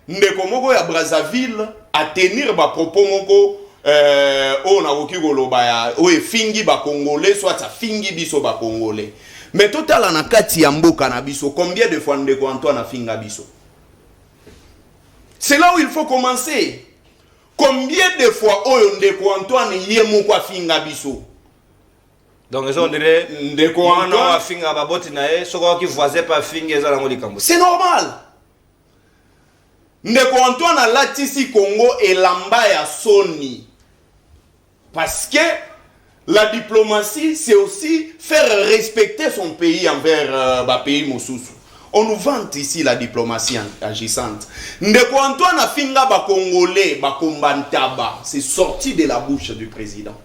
Speaker 5: ndeko moko ya Brazzaville a tenir ba propos moko on a oki koloba ya o fingi ba congolais soit ça fingi biso ba congolais. Mais total na kati ya mboka na biso combien de fois ndeko Antoine a finga biso? C'est là où il faut commencer. Combien de fois oyo ndeko Antoine ye moko finga biso?
Speaker 1: Donc ils ont dirait
Speaker 5: ndeko Antoine
Speaker 1: finga ba boti na e soko ki voisin pas finga za ngo likambo.
Speaker 5: C'est normal. Ndeko Antoine a latisi Congo elamba ya soni. Parce que la diplomatie, c'est aussi faire respecter son pays envers le pays Moussousou. On nous vante ici la diplomatie agissante. Ndeko Antoine a finga ba Congolais, ba kombantaba. C'est sorti de la bouche du président.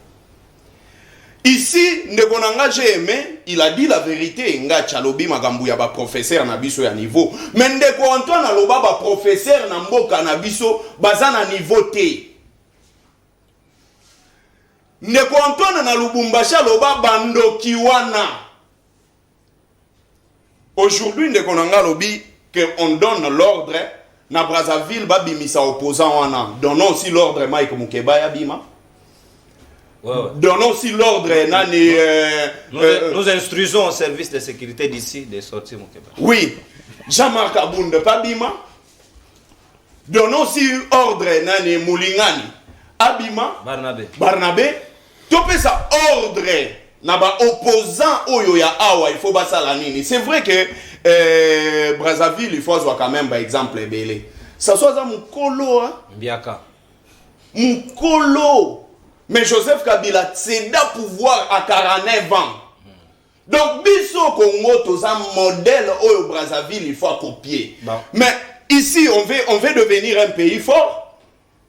Speaker 5: Ici, Ndeko Nanga aimé, il a dit la vérité. Nga chalobi magambu ya ba professeur na biso ya niveau. Mais Ndeko Antoine a loba ba professeur na mboka na biso baza na niveau te. Ndeko Antoine na Lubumbashi loba bandoki wana. Aujourd'hui, Ndeko Nanga lobi que on donne l'ordre na Brazzaville ba bimisa opposant wana. Donnons aussi l'ordre Mike Mukeba ya bima.
Speaker 1: Ouais.
Speaker 5: Donnons aussi l'ordre nani
Speaker 1: nous instruisons au service de sécurité d'ici de sortir Mukeba.
Speaker 5: Oui, Jean-Marc Abunde pas bima. Donnons aussi ordre nani Moulingani. Abima Barnabé topé ça ordre na ba opposant oyo ya awa il faut basala nini. C'est vrai que Brazzaville il faut avoir quand même par exemple belé. Ça soit ça mukolo hein.
Speaker 1: Mbiaka.
Speaker 5: Mukolo. Mais Joseph Kabila céda pouvoir à 49 ans. Donc biso Congo tous un modèle oyo Brazzaville il faut copier. Bon. Mais ici on veut devenir un pays fort.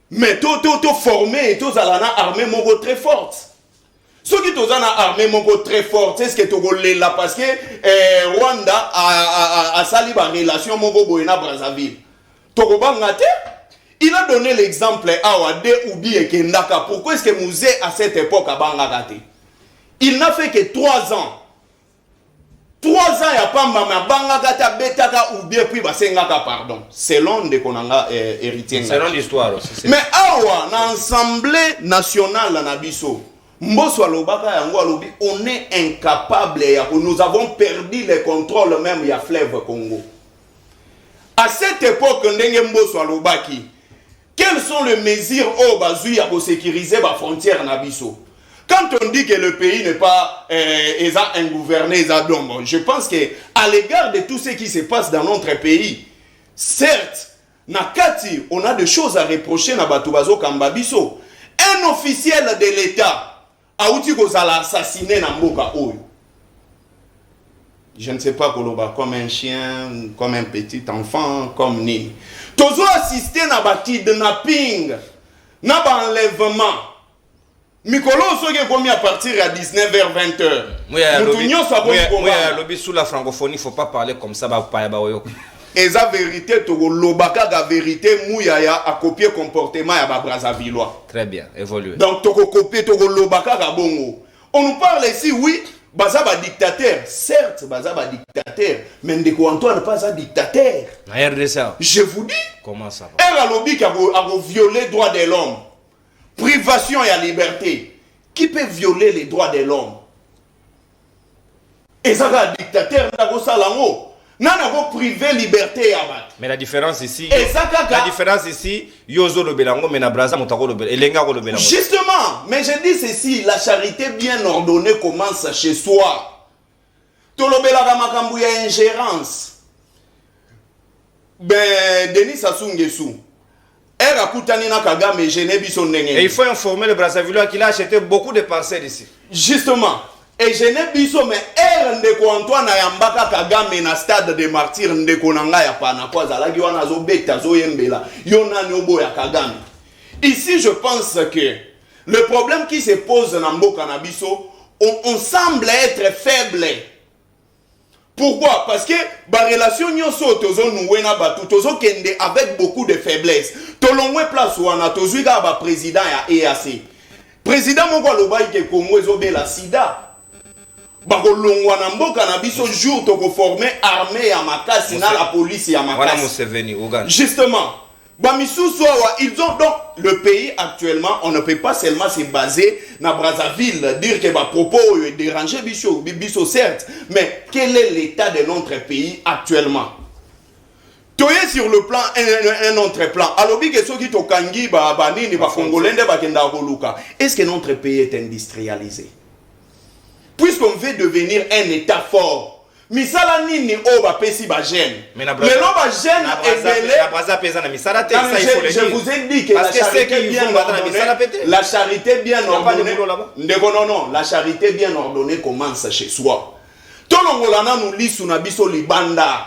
Speaker 5: Mais tout formé et tout alana armée mongo très forte. Ceux qui tous ana armée mongo très forte, c'est ce que Togo là parce que Rwanda a sali ba relation mongo boyena Brazzaville. Togo bangate, il a donné l'exemple Awade Oubi et Kendaka. Pourquoi est-ce que Mouzé à cette époque a bangate? Il n'a fait que 3 ans. 3 ans il n'y a pas ma bangata betaka ou bien puis basengaka pardon selon de konanga héritier
Speaker 1: selon l'histoire
Speaker 5: mais awa na assemblée nationale na biso mboso alobaka yango alobi on est incapable nous avons perdu le contrôle même ya fleuve Congo. À cette époque ndenge mboso alobaki quelles sont les mesures au bazui ya ko sécuriser ba frontière na biso? Quand on dit que le pays n'est pas ingouverné, je pense qu'à l'égard de tout ce qui se passe dans notre pays, certes, Nakati, on a des choses à reprocher à Batubazo Kambabiso. Un officiel de l'État a outi kozala assassiné na mboka oyo. Je ne sais pas koloba comme un chien, comme un petit enfant, comme ni. Tozo assisté na ba kidnapping, na ba enlèvement. Mikolo soki komi à partir à 19h-20h.
Speaker 1: Lobby sous la francophonie, il ne faut pas parler comme ça.
Speaker 5: Et la vérité, lobaka la vérité, mouyaya a copié comportement ya ba Brazzavillois.
Speaker 1: Très bien, évolué.
Speaker 5: Donc toko copier toko lobaka ga bongo. On nous parle ici, oui, baza ba dictateur. Certes, baza ba dictateur, mais Ndeko Antoine pas un dictateur. Je vous dis.
Speaker 1: Comment ça va?
Speaker 5: Elle a lobby qui a violé les droits de l'homme. Privation et la liberté. Qui peut violer les droits de l'homme? Et ça va dictateur n'a pas privé liberté à battre.
Speaker 1: Mais la différence ici, Yozo le Belango, mais na Braza Montaro le Belango.
Speaker 5: Justement, mais je dis ceci, la charité bien ordonnée commence chez soi. Tolobela makambu ya ingérence. Ben Denis Sassou Nguesso.
Speaker 1: Et il faut informer le Brazzavillois qu'il a acheté beaucoup de parcelles ici.
Speaker 5: Justement. Et je n'ai biso mais Ndeko Antoine Yambaka Kagame na stade de martyrs Ndeko Nanga ya pana kwa zalagi wana zo beta zo yembela yona nyobo ya Kagame. Ici je pense que le problème qui se pose na mboka na biso on semble être faible. Pourquoi? Parce que la relation nyoso tozo nouena batu tozo kende avec beaucoup de faiblesse. Tolongwe place wana tozo ga ba président ya EAC. Président moko loba ke Congo ezobe la sida. Ba kolongwa na mboka na biso jour toko former armée ya makasi na la police ya makasi.
Speaker 1: Voilà Museveni Uganda.
Speaker 5: Justement, Ils ont donc le pays actuellement, on ne peut pas seulement se baser dans Brazzaville, dire que ma propos est dérangé, biso certes, mais quel est l'état de notre pays actuellement? Toye sur le plan, un autre plan. Alors, est-ce que notre pays est industrialisé? Puisqu'on veut devenir un état fort, misala nini o ba pesi ba jeune. Mais lo ba jeune est belé. Je vous ai dit que la charité bien ordonnée. Non, la charité bien ordonnée commence chez soi. Tolongolana nous lisu na biso libanda.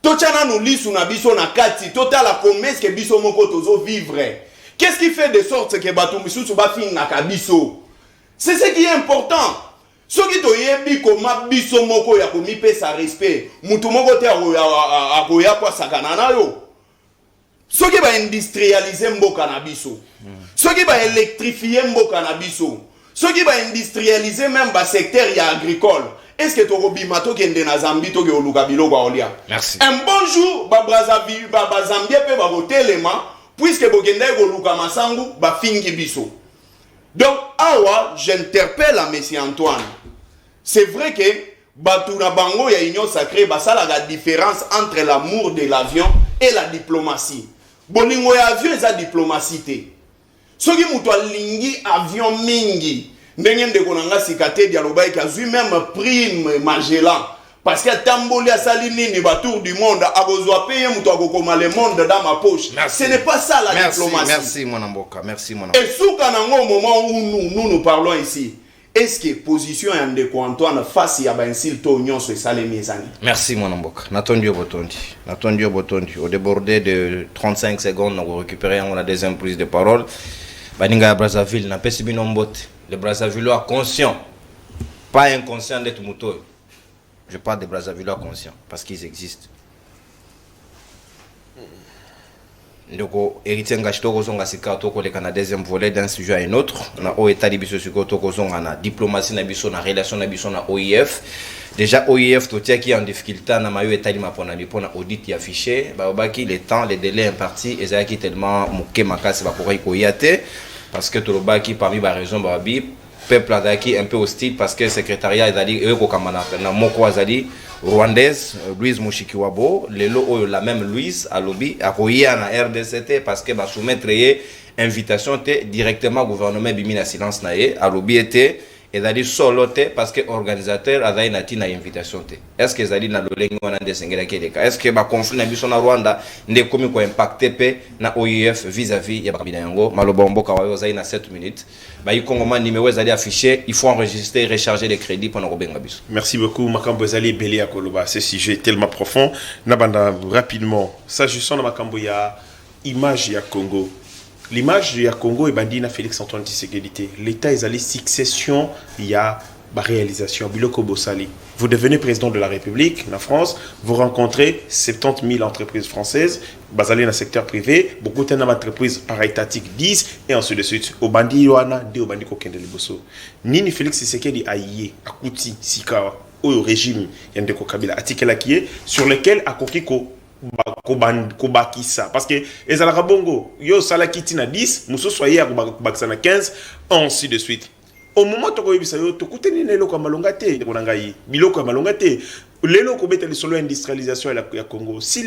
Speaker 5: Tochana nous lisu na biso na kati. Totala comment que biso moko tozo vivre. Qu'est-ce qui fait de sorte que batu misusu ba fin na kabiso? C'est ce qui est important. Soki to yebi koma biso moko ya komi pesa respect mutu moko te akoya kwa sakana na yo. Soki ba industrialiser mboka na biso, soki ba électrifier mboka na biso, soki ba industrialiser même ba secteur ya agricole, est-ce que to robimato kende na Zambie to ke oluka biloko olia?
Speaker 1: Merci.
Speaker 5: Un bon jour ba Brazzaville ba Zambie pe ba botelema puisque bokende ko luka masangu ba fingi biso. Donc awa j'interpelle à monsieur Antoine. C'est vrai que Batuna Bango y a union sacrée, ça la différence entre l'amour de l'avion et la diplomatie. Bolingo ya avion eza diplomatie. Soki muto lingi avion mingi, ndenge ndeko nanga sikate dialoba ki azui même prime Magellan parce que tamboli asali nini ba tour du monde abozwa payer muto akokoma le monde dans ma poche.
Speaker 1: Merci.
Speaker 5: Ce n'est pas ça la diplomatie.
Speaker 1: Merci mon amboka, merci mon amboka.
Speaker 5: Et souka nango au moment où nous parlons ici. Est-ce que position ya ndeko Antoine face ya ba insulto nyonso esale miezani?
Speaker 1: Merci mon amboka. Natondio botondi. Au débordé de 35 secondes, on va récupérer la deuxième prise de parole. Baninga Brazzaville na pesi bino mbote. Les Brazzavillois conscients, pas inconscients d'être mouteux. Je parle des Brazzavillois conscients parce qu'ils existent. Ndoko héritier ngachito zonga sika toko le Canada deuxième volet d'un sujet à un autre na o état biso siko toko zonga na diplomatie na biso na relation na biso na OIF. Déjà OIF to tia qui en difficulté na mayo état ma pona audit ya fichier ba obaki les temps les délais impartis ezaki tellement moké makasi ba ko yate parce que to lobaki parmi ba raison ba bi peuple adaki un peu hostile parce que le secrétariat ezali eko kamana na moko azali rwandaise Louise Mushikiwabo lelo la même Louise alobi akoya na RDCT parce que ba soumettre invitation te directement gouvernement bimina silence na ye alobi était ezali solo te parce que organisateur azali na tina invitation te. Est-ce que ezali na lolengo wana ndesengela keleka? Est-ce que ba conflit na biso na Rwanda nde komi ko impacter pe na OIF vis-à-vis ya bakabina yango maloba mboka wayo zali na 7 minutes. Ba yikongoma numéro ezali affiché, il faut enregistrer, recharger les crédits pendant kobenga biso.
Speaker 2: Merci beaucoup Makambo ezali belé akoloba. Ce sujet tellement profond. Nabanda rapidement. S'agissant de Makambo ya image ya Congo. L'image du Congo est bandina Félix Antoine Tshisekedi. L'État est allé succession, il y a la réalisation. Biloko Bossali. Vous devenez président de la République, en France, vous rencontrez 70 000 entreprises françaises, basées dans le secteur privé, beaucoup d'entreprises para-étatiques 10, et ainsi de suite. Au bandi Yoana, de au bandi Kokende Liboso. Nini Félix Tshisekedi a yé, Akuti, Sikawa, au régime Yandeko Kabila, Atikela qui est, sur lequel Akokiko kobakisa parce que ezalaka bongo yo sala kitina 10 muso soye ya kobakisa na 15 ainsi de suite. Au moment to koyebisa yo to kuteni na eloko malonga te ko ngai biloko ya malonga te lelo ko beta le solo industrialisation ya Congo. Si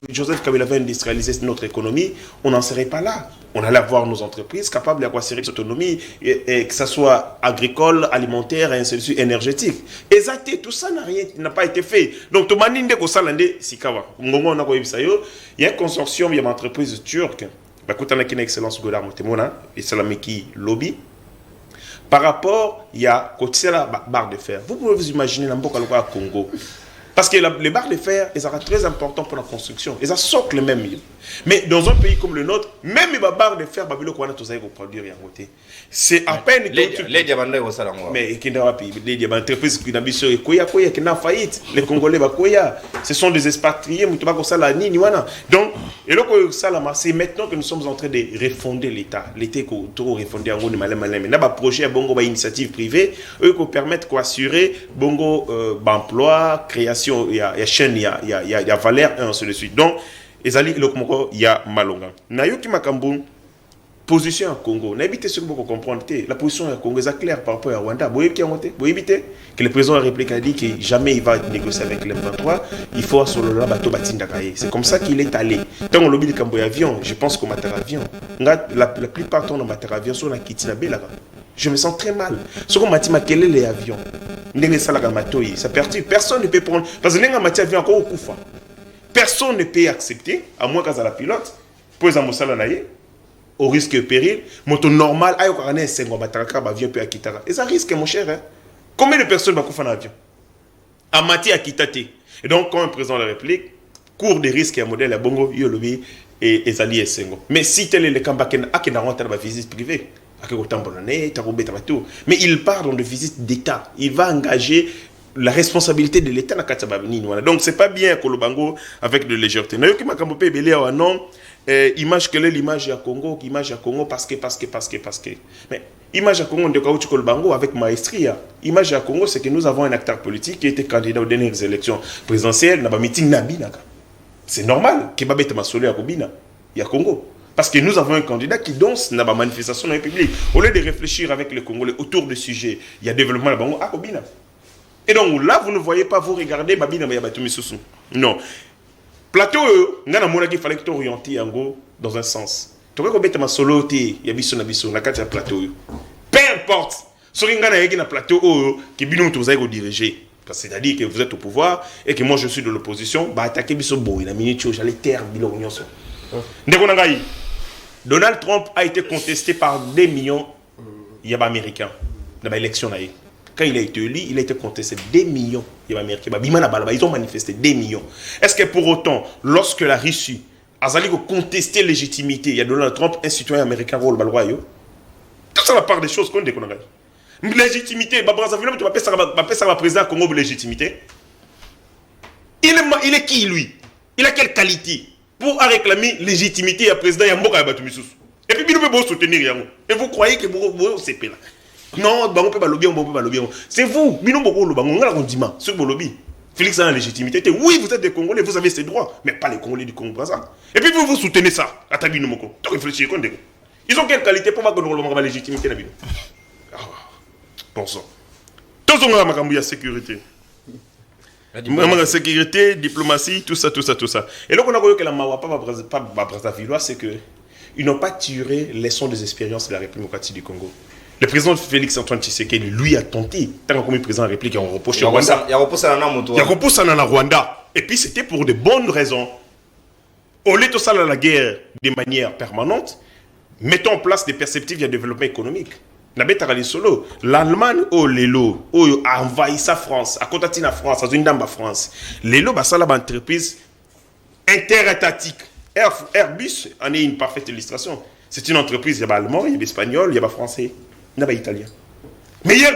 Speaker 2: Joseph Kabila avait industrialisé notre économie, on n'en serait pas là. On allait avoir nos entreprises capables d'acquérir cette autonomie, et que ce soit agricole, alimentaire, et ainsi de suite, énergétique. Exactement, tout ça n'a pas été fait. Donc, tout le monde Sikawa. Il y a un consortium, il y a une entreprise turque, il y a une excellence Godard Motemona, et c'est la Meki Lobby. Par rapport, il y a la barre de fer. Vous pouvez vous imaginer dans le Congo. Parce que les barres de fer, elles sont très importantes pour la construction. Elles sont les mêmes. Mais dans un pays comme le nôtre, même les barres de fer, c'est à peine que mais les entreprises qui ont faillite, les Congolais, ce sont des expatriés. Donc, c'est maintenant que nous sommes en train de refonder l'État. L'État est refondé en gros de malin. Mais un projet, une initiative privée, eux qui permettent d'assurer emploi, création, il y a chaîne, il y a valeur, et ainsi de suite. Donc, ezali eloko moko ya malonga nayoki makambo position à Congo na éviter ce que vous comprenez la position à Congo est claire par rapport à Rwanda vous éviter que le président de la République a dit que jamais il va négocier avec les M23 il faut solo la bateau batinda kaye c'est comme ça qu'il est allé tant on lobby de cambo avion je pense qu'au matin avion la plupart temps dans matin avion sur la kitina belaka je me sens très mal ce qu'on m'a dit quel est les avions ndenge ça la matoi ça perturbe personne ne peut prendre parce que ndenge mati avion encore au kufa personne ne peut accepter à moins qu'à la pilote pour ça mosala naie au risque et péril, moto normal, ayo karane sengo bataraka avion peut akitara. Et ça risque mon cher. Hein? Combien de personnes va faire un avion? Amati akitate. Et donc quand un président de la République court des risques et un modèle à bongo yolobi et ezali sengo. Mais si tel est le cas baken akena rentre dans visite privée, mais il part dans des visites d'État. Il va engager la responsabilité de l'État na katababini. Donc c'est pas bien Kolobango avec de légèreté. Nayoki makambo pe belé wa non. Image quelle est l'image à Congo parce que mais image à Congo de Kauchi Kolbango avec maestria image à Congo c'est que nous avons un acteur politique qui était candidat aux dernières élections présidentielles n'a pas meeting nabina c'est normal que babete masolo à Kobina ya Congo parce que nous avons un candidat qui danse n'a pas manifestation dans le public au lieu de réfléchir avec les Congolais autour du sujet il y a développement à Bango à Kobina et donc là vous ne voyez pas vous regardez babina ya batumisosu non plateau ngana mona ki fallait que tu orienter yango dans un sens to ko beta masolo te ya biso na kati ya plateau peu importe so ngana yeki na plateau ki bino to za ko diriger parce que c'est-à-dire que vous êtes au pouvoir et que moi je suis de l'opposition ba attaquer biso boy na minute j'allais taire bilo nyonso ndeko na ngai Donald Trump a été contesté par des millions yaba américains dans l'élection na ye. Quand il a été élu, il a été contesté des millions. Ils ont manifesté des millions. Est-ce que pour autant, lorsque la Russie a contesté légitimité, il y a Donald Trump, un citoyen américain, tout ça la part des choses qu'on dit. Légitimité, tu vas faire président Congo de légitimité. Il est qui lui? Il a quelle qualité pour réclamer légitimité à président Yamboka Yabatumisus? Et puis, il peut soutenir Yango. Et vous croyez que vous c'est là? Non, c'est vous. Félix a la légitimité. Oui, vous êtes des Congolais, vous avez ces droits, mais pas les Congolais du Congo-Brazza. Et puis vous soutenez ça. Ils ont quelle qualité pour avoir la légitimité? Bon sang. Tous ont la sécurité. La sécurité, diplomatie, tout ça. Et là, on a vu que la Mawa pas Brazzavillois, c'est que ils n'ont pas tiré les leçons des expériences de la République démocratique du Congo. Le président Félix Antoine Tshisekedi, lui, a tenté, tant que président de la République, il a reproché Rwanda. Il a reproché à Rwanda. Et puis, c'était pour de bonnes raisons. Au lieu de ça, la guerre de manière permanente, mettons en place des perspectives de développement économique. L'Allemagne, a envahi sa France, a contacté la France, a une dame à France. L'élo, c'est une entreprise interétatique. Airbus en est une parfaite illustration. C'est une entreprise, il y a l'allemand, il y a l'espagnol, il y a le français. Il y a italien. Mais hier,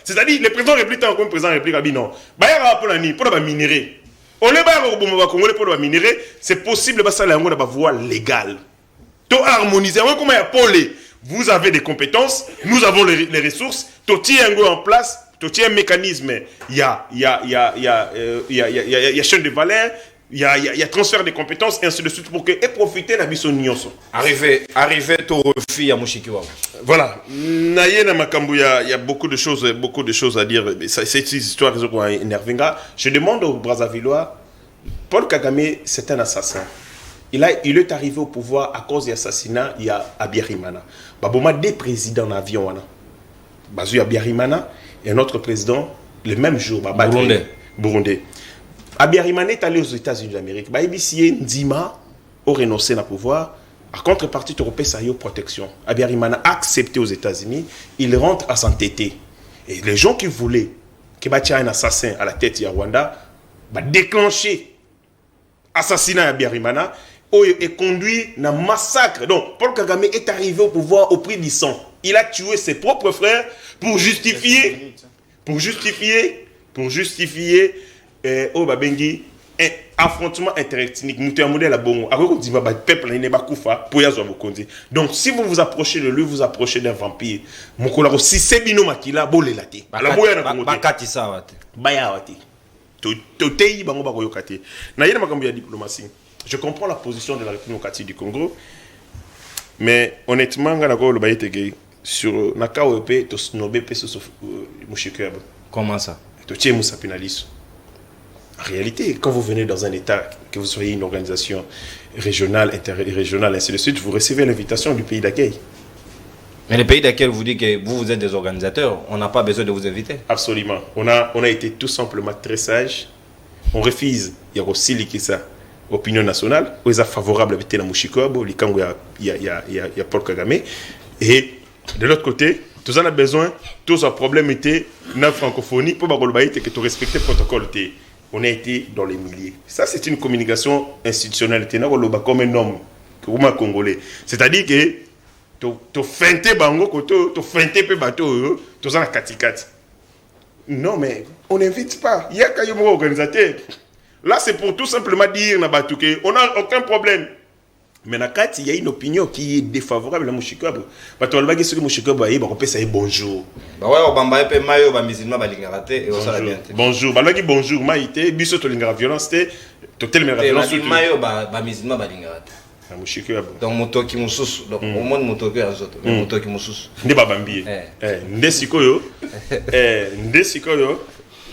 Speaker 2: c'est-à-dire, le président république, comme le président république a dit non. Pour la minerai. Au lieu de pour la minerai, c'est possible de faire la voie légale. Tout harmoniser. Comment il y a Paulé? Vous avez des compétences, nous avons les ressources. Tout tient en place, tout tient un mécanisme. Il y a chaîne de valeur. Il y a transfert de compétences et ainsi de suite pour que et profiter de la mission nyonso.
Speaker 1: Arrivé au refus à Mushikiwa.
Speaker 2: Voilà. Il y a beaucoup de choses à dire. C'est une histoire qui est énervée. Je demande aux Brazzavillois, Paul Kagame, c'est un assassin. Il est arrivé au pouvoir à cause de l'assassinat il y a Abiyarimana. Baboma des présidents en avion. Bazu Abiyarimana et un autre président le même jour. Burundais. Abiyarimana est allé aux États-Unis d'Amérique. ABC Ndima a renoncé au pouvoir. En contrepartie, tu repères sa protection. Abiyarimana a accepté aux États-Unis. Il rentre à s'entêter. Et les gens qui voulaient qu'il y ait un assassin à la tête de Rwanda déclencher l'assassinat d'Abiyarimana et conduit à un massacre. Donc, Paul Kagame est arrivé au pouvoir au prix du sang. Il a tué ses propres frères pour justifier au Babengi un affrontement interethnique. Nous avons un modèle à bon. Donc, si vous vous approchez de lui, vous approchez d'un vampire. Si c'est bino makila, bolé la té.
Speaker 1: Bakati sa wate.
Speaker 2: Baya wate. Totei bango bako yokate. Na yena makambo ya diplomatie. je comprends la position de la République démocratique du Congo, mais honnêtement, sur Nakaope, to snobé pe sur Mouchikab.
Speaker 1: Comment ça?
Speaker 2: To tie Moussa Penaliso. En réalité, quand vous venez dans un État, que vous soyez une organisation régionale, interrégionale, ainsi de suite, vous recevez l'invitation du pays d'accueil.
Speaker 1: Mais le pays d'accueil vous dit que vous êtes des organisateurs, on n'a pas besoin de vous inviter.
Speaker 2: Absolument. On a été tout simplement très sages. On refuse, il y a aussi l'Ikisa, opinion nationale, où ils sont favorables à la Mouchikobo, il y a Paul Kagame. Et de l'autre côté, tous on a besoin, tous un problème était dans la francophonie, pour que tu respectes le protocole. On a été dans les milliers. Ça, c'est une communication institutionnelle. Tu es comme un homme, comme un Congolais. C'est-à-dire que tu feintes bango, tu feintes pe bateau, tu es en katikati. Non, mais on n'invite pas. Il y a quand même un organisateur. Là, c'est pour tout simplement dire on n'a aucun problème. Mais il y a une opinion qui est défavorable à Mouchikobo. Parce que Mouchikobo a dit bonjour. Bonjour. Bonjour. Maïté, biso to lingara violence, totel me violence.
Speaker 1: Donc motoki mususu donc au monde motoki azoto motoki mususu
Speaker 2: nde babambi nde sikoyo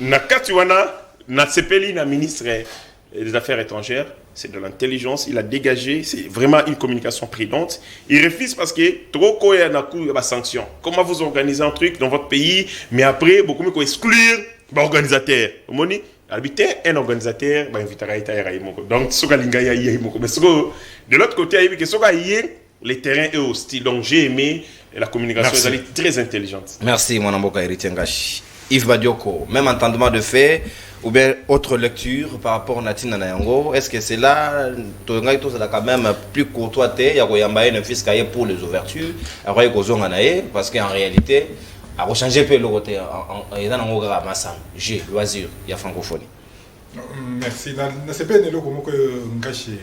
Speaker 2: na kati wana na sepeli na ministre des Affaires étrangères, c'est de l'intelligence, il a dégagé, c'est vraiment une communication prudente. Il refuse parce que trop koya na coup ba sanction. Comment vous organisez un truc dans votre pays mais après beaucoup mieux exclure l'organisateur. Moni habiter un organisateur ba invitera ita moko. Donc soka linga ya moko mais de l'autre côté il y a soka les terrains est hostile. Donc j'ai aimé la communication, elle est très intelligente.
Speaker 1: Merci mon amboka Héritier Ngashi. Yves Badioko, même entendement de fait ou bien autre lecture par rapport à Natine Nayango, est-ce que c'est là quand même plus courtois il y a un fils pour les ouvertures parce qu'en réalité a changé peu le côté il y a un massam j'ai loisir il y a francophonie.
Speaker 3: Merci. C'est pas le comment que Ngashi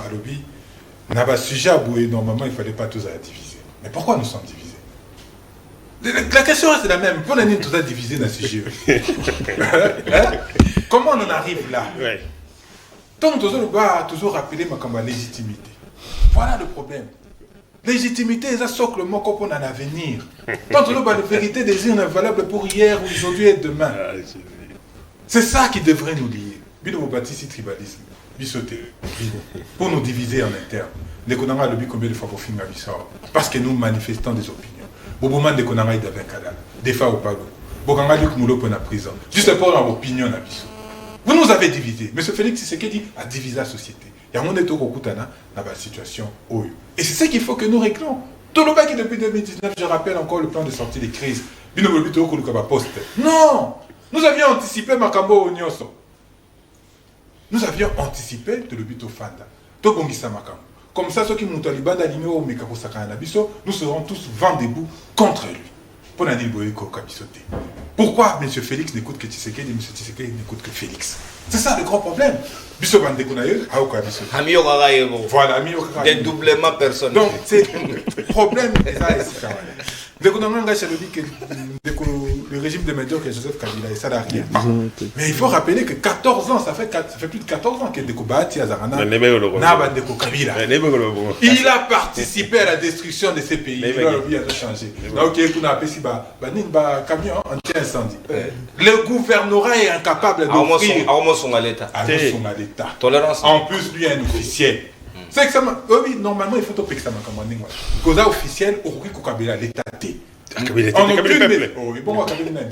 Speaker 3: Alobi n'a pas sujet à bouer normalement il fallait pas tous à diviser. Mais pourquoi nous sommes divisés? La question reste la même. Pourquoi on est tous à diviser dans ce sujet? Comment on en arrive là? Donc, toujours rappeler ma légitimité. Voilà le problème. Légitimité, c'est socle le mot qu'on a à l'avenir. Tant la vérité des urnes est valable pour hier, aujourd'hui et demain. C'est ça qui devrait nous lier. Bino bâtisse tribalisme. Bissoté. Pour nous diviser en interne. Les Konanga le combien de fois pour finir parce que nous manifestons des opinions. Boboman de Konanga d'avant Kadala. Des fois au palo. Bokanga Luc Moulo pour la prison. Juste pour avoir opinion à Bissot. Vous nous avez divisé. M. Félix Tshisekedi a divisé la société. Il y a un état Kokutana dans la situation. Et c'est ça qu'il faut que nous réglons. Tout le monde qui depuis 2019, je rappelle encore le plan de sortie des crises. Non! Nous avions anticipé Makambo Onyoso. Nous avions anticipé de le but au Fanda. Tobongisa Makambo. Comme ça, ceux qui montent à Liban, nous serons tous vent debout contre lui. Pourquoi M. Félix n'écoute que Tshisekedi et M. Tshisekedi n'écoute que Félix? C'est ça le grand problème. Voilà,
Speaker 1: dédoublement personnel.
Speaker 3: Donc, c'est le problème. Le régime de Médiocre que Joseph Kabila et ça n'a rien. Mais il faut rappeler que 14 ans, ça fait plus de 14 ans que Dekobati Azarana n'a Kabila. Il a participé à la destruction de ces pays. Il a changé. Donc, on a appelé un camion anti-incendie. Le gouvernorat est incapable d'offrir
Speaker 1: à l'État.
Speaker 3: Tolérance. En plus, lui est un officiel. C'est que ça oui, normalement, il faut que ça m'a commandé. Cause officiel, au Kabila, l'État T.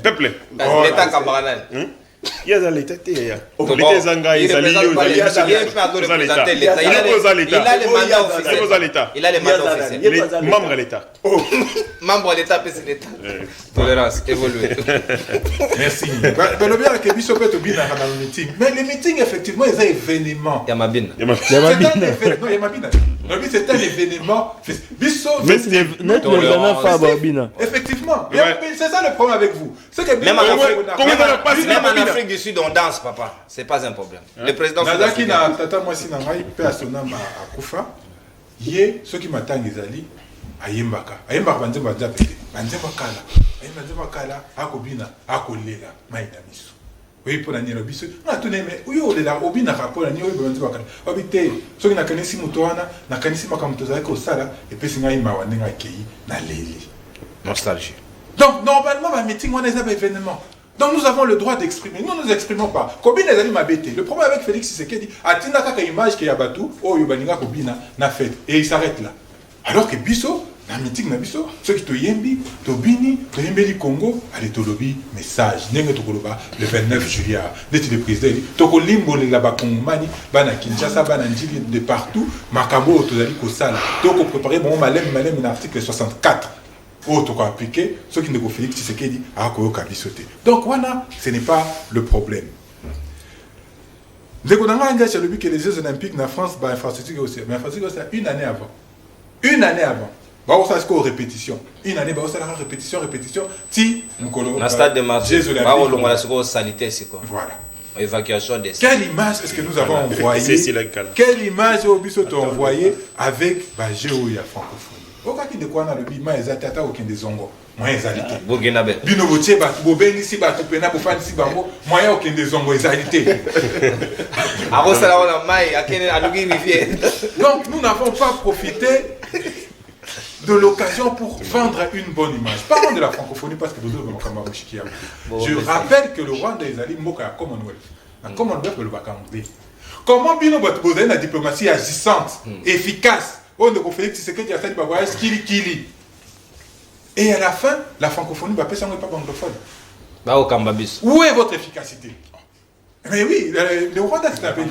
Speaker 2: Peuple.
Speaker 1: L'État camarade.
Speaker 2: Il y a l'État T. L'État Zanga, il a les mandats officiels. Membre de l'État.
Speaker 1: Membre de l'État, c'est l'État. Tolérance, évoluer.
Speaker 3: Merci. Le bien que Bissot peut bien dans le meeting. Mais les meetings, effectivement, ils ont un événement.
Speaker 1: Yamabine.
Speaker 3: C'est un événement. Bissot. Effectivement. C'est ça le problème avec vous.
Speaker 1: Même en Afrique du Sud, on danse, papa. C'est pas un problème. Le président
Speaker 3: Nazaki na tata mwasi na ngai pe asonamba akufa. Ye ceux qui m'attendent ezali ayembaka. Ayembaka banzemba nzapete. Banzemba kala. Ayembaka kala akobina akolela maina miso. Oui, pour la nuit, le biso. On a tourné, mais oui, on est là, obi n'a pas pour la nuit, oui, on dit quoi. Obité, ceux qui n'a qu'un ici moutoana, n'a qu'un ici makamutoza ko sala, et puis c'est un imawane n'a kei, n'a leli.
Speaker 1: Nostalgie.
Speaker 3: Donc, normalement, ma meeting, on a des événements. Donc, nous avons le droit d'exprimer. Nous ne nous exprimons pas. Combien les amis m'habitaient. Le problème avec Félix Tshisekedi, Atina Kaka image qui y a batou, oh, Yobaninga Kobina, n'a fait. Et il s'arrête là. Alors que Bisso, la meeting na Bisso, ceux qui te yembi, to bini, to yembeli Congo, allez to lobby, message, n'engue to koloba, le 29 juillet, n'était le président, to kolimbo le laba Kongomani, bana Kinshasa, bana Njili de partout, Makabo, to zali kosala, to ko préparer mon malem, un article 64. Oh, tu as appliqué, ceux qui ne peuvent Félix Tshisekedi à Kabisoté. Donc, voilà, ce n'est pas le problème. Dès qu'on a engagé le but que les Jeux Olympiques en France, bah, infrastructure aussi. Mais infrastructure, c'est une année avant. Une année avant. Bah, on s'est répétition. Une année, bah, on s'est répétition. Si,
Speaker 1: dans le stade de Marseille,
Speaker 3: Jeux Olympiques.
Speaker 1: on a sanitaire, c'est quoi?
Speaker 3: Voilà.
Speaker 1: Évacuation des.
Speaker 3: Quelle image est-ce que nous avons envoyée? Quelle image au Bissot envoyé avec bah, Géo et la francophonie? Au cas qui de quoi on a le bima ezatata aucun des zongo moyen ezalité
Speaker 1: Burkinabé
Speaker 3: bino botie ba bobengi si ba tupena bo fan si bango moyen aucun des zongo ezalité.
Speaker 1: Avant ça là on a maille à quel alugi rivière.
Speaker 3: Donc nous n'avons pas profité de l'occasion pour vendre une bonne image. Parlons de la francophonie parce que vous devez me chiquer. Je rappelle que le Rwanda est allé moka à Commonwealth. La Commonwealth le bakambe. Comment bino bote la diplomatie agissante, efficace. On ne confie que c'est que tu as fait du kili. Et à la fin, la francophonie va pas anglophone.
Speaker 1: Bah au Kambabis.
Speaker 3: Où est votre efficacité? Mais oui, le Rwanda c'est un pays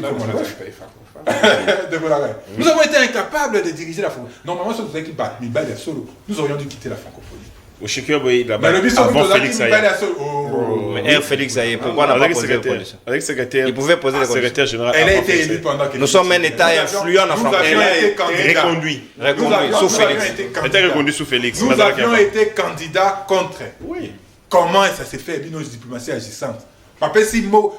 Speaker 3: nous avons été incapables de diriger la francophonie. Normalement, si vous avez dit solo, nous aurions dû quitter la francophonie.
Speaker 2: Au Chikia, oui,
Speaker 3: mais le but avant
Speaker 2: Félix
Speaker 1: mais Félix Aye, pourquoi on n'a pas posé la condition?
Speaker 2: Avec secrétaire,
Speaker 1: il pouvait poser les
Speaker 2: secrétaire général.
Speaker 3: Elle a été élue pendant que
Speaker 1: nous sommes un État influent en France.
Speaker 3: Elle a été candidat.
Speaker 2: Reconduit
Speaker 1: sous Félix.
Speaker 2: Elle était reconduite sous Félix.
Speaker 3: Nous avions été candidats contre.
Speaker 2: Oui.
Speaker 3: Comment ça s'est fait? Nos diplomaties agissantes.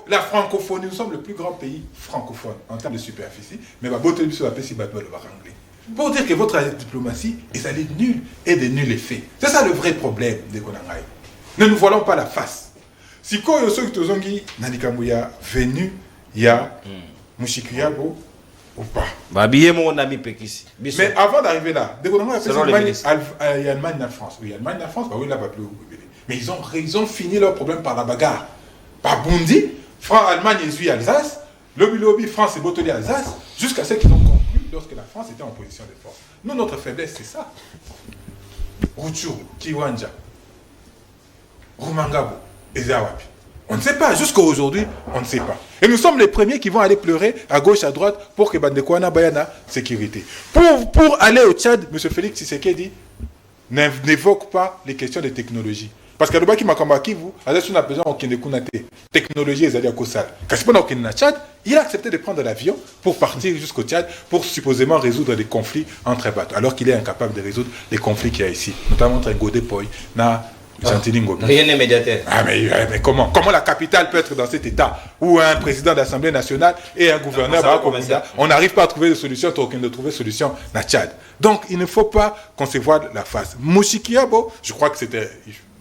Speaker 3: La francophonie, nous sommes le plus grand pays francophone en termes de superficie, mais pour dire que votre diplomatie est allée nulle et de nul effet. C'est ça le vrai problème de Konangai. Ne nous voilons pas la face. Si Koyo Sokitozongi Nanikamouya venu, il y a Mouchikuyabo ou pas.
Speaker 1: Mon ami Pekisi.
Speaker 3: Mais avant d'arriver là, il y a Allemagne en France. Oui, Allemagne en France, oui, là, pas plus. Mais ils ont fini leur problème par la bagarre. Par Bundi, Allemagne et Alsace, lobby France et Botoli Alsace, jusqu'à ce qu'ils ont conclu lorsque la France était en position de force. Nous, notre faiblesse, c'est ça. Rutshuru, Kiwanja, Rumangabo, Ezawapi. On ne sait pas. Jusqu'à aujourd'hui, on ne sait pas. Et nous sommes les premiers qui vont aller pleurer à gauche, à droite pour que Bandekouana Bayana sécurité. Pour aller au Tchad, M. Félix Tshisekedi n'évoque pas les questions de technologie. Parce que le bas qui m'a combattu, vous, avec son besoin de technologie, ils allaient à Kossal. Quand c'est pendant qu'il est au Tchad, il a accepté de prendre l'avion pour partir jusqu'au Tchad pour supposément résoudre des conflits entre bateaux. Alors qu'il est incapable de résoudre les conflits qu'il y a ici, notamment entre Godé Poy,
Speaker 1: rien n'est médiateur.
Speaker 3: Ah mais comment la capitale peut être dans cet état où un président d'Assemblée nationale et un gouverneur, on n'arrive pas à trouver de solution, aucun de trouver solution dans Tchad. Donc il ne faut pas qu'on se voie la face. Mouchikiabo, je crois que c'était...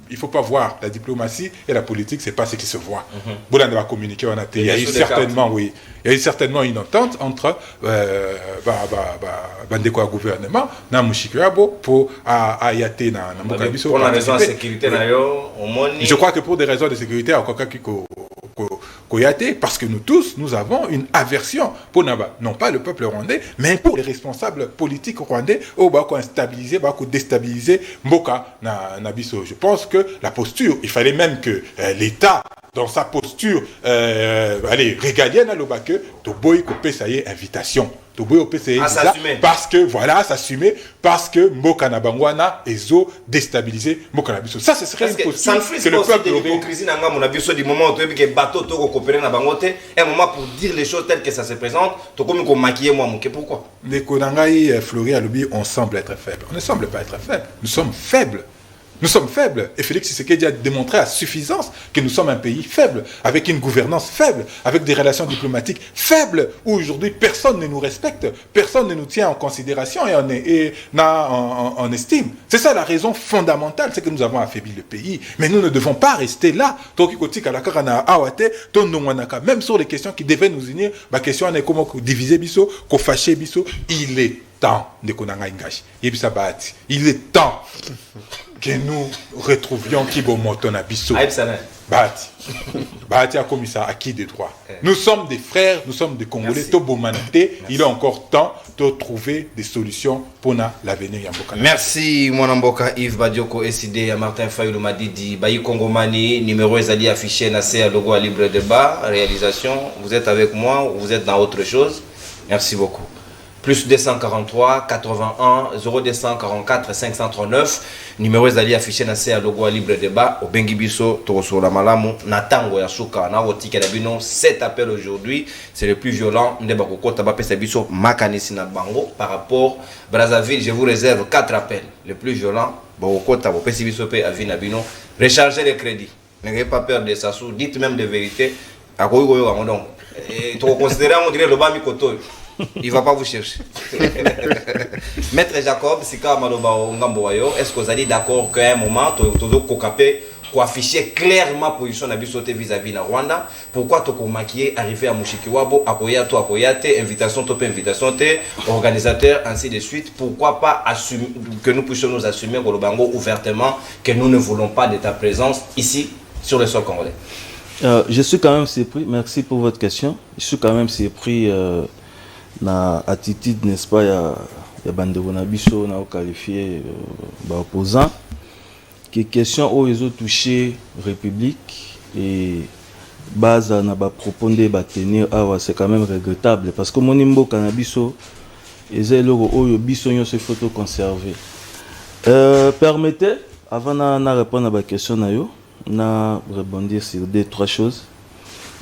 Speaker 3: Il ne faut pas voir la diplomatie et la politique, ce n'est pas ce qui se voit. On va communiquer, il y a eu certainement une entente entre Bandeko gouvernement, Namushikiabo pour Ayate na Mokabiso.
Speaker 1: Pour la raison de sécurité,
Speaker 3: je crois que pour des raisons de sécurité, parce que nous tous, nous avons une aversion pour non pas le peuple rwandais, mais pour les responsables politiques rwandais, instabiliser, déstabiliser Mboka Nabiso. Je pense que la posture, il fallait même que l'État, dans sa posture régalienne à l'Obake, Toboy Kopé, ça y est, invitation. Parce que, voilà, s'assumer, parce que Mboka Nabangwana Ezo déstabiliser Mboka Nabiso. Ça, ce serait une posture que le peuple aurait.
Speaker 1: L'hypocrisie n'a pas du moment où tu as bateau coopérer na bangote, un moment pour dire les choses telles que ça se présente, tu comme qu'on maquiller moi, pourquoi? Les
Speaker 3: Konangai, Flori Alobi, on semble être faible. On ne semble pas être faible. Nous sommes faibles. Nous sommes faibles. Et Félix Tshisekedi a démontré à suffisance que nous sommes un pays faible, avec une gouvernance faible, avec des relations diplomatiques faibles, où aujourd'hui personne ne nous respecte, personne ne nous tient en considération et en estime. C'est ça la raison fondamentale, c'est que nous avons affaibli le pays. Mais nous ne devons pas rester là. Même sur les questions qui devaient nous unir, la question est comment diviser biso, qu'on fâcher biso, il est temps de konanga ingashi. Il est temps que nous retrouvions Kibo Motona Bissot. Bahati a commis ça à qui de droit. Nous sommes des frères, nous sommes des Congolais, Tobo Manate. Il est encore temps de trouver des solutions pour l'avenir Yamboka.
Speaker 1: Merci, mon Mboka Yves Badioko, SID, à Martin Fayoulou Madidi, Bayi Kongomani, numéro Ezali affiché, Nassé à logo à libre débat, réalisation. Vous êtes avec moi ou vous êtes dans autre chose? Merci beaucoup. Plus 243 81 0244 539 numéro ezali affiché na à logo à libre débat au Bengibiso Torosola Malamu Natango Yasuka na rotika dabino. Cet appel aujourd'hui c'est le plus violent ndebakoko tabapesa biso makanisi na bango par rapport Brazzaville. Je vous réserve 4 appels les plus violents bakoko tabapesa biso pe avina bino. Rechargez les crédits, n'ayez pas peur de ça, dites même des vérités à koyo donc et to considérer on dirait le bami koto. Il ne va pas vous chercher. Maître Jacob, si est-ce que vous allez d'accord qu'à un moment, tu afficher clairement position vis-à-vis de Rwanda? Pourquoi tu as maquillé, arrivé à Mushikiwabo, à Koyate, invitation, organisateur, ainsi de suite? Pourquoi pas assumer, que nous puissions nous assumer ouvertement que nous ne voulons pas de ta présence ici sur le sol congolais?
Speaker 4: Je suis quand même surpris, merci pour votre question. Je suis quand même surpris. Na attitude, n'est-ce pas, il y a bandeko na biso na qualifié opposant que question où ils ont touché République et base na ba proposer ba tenir c'est quand même regrettable parce que mon nimbo canabiso et logo oyo biso nyo se photo conserver. Permettez avant na répondre à la question na yo na rebondir sur 2-3 choses.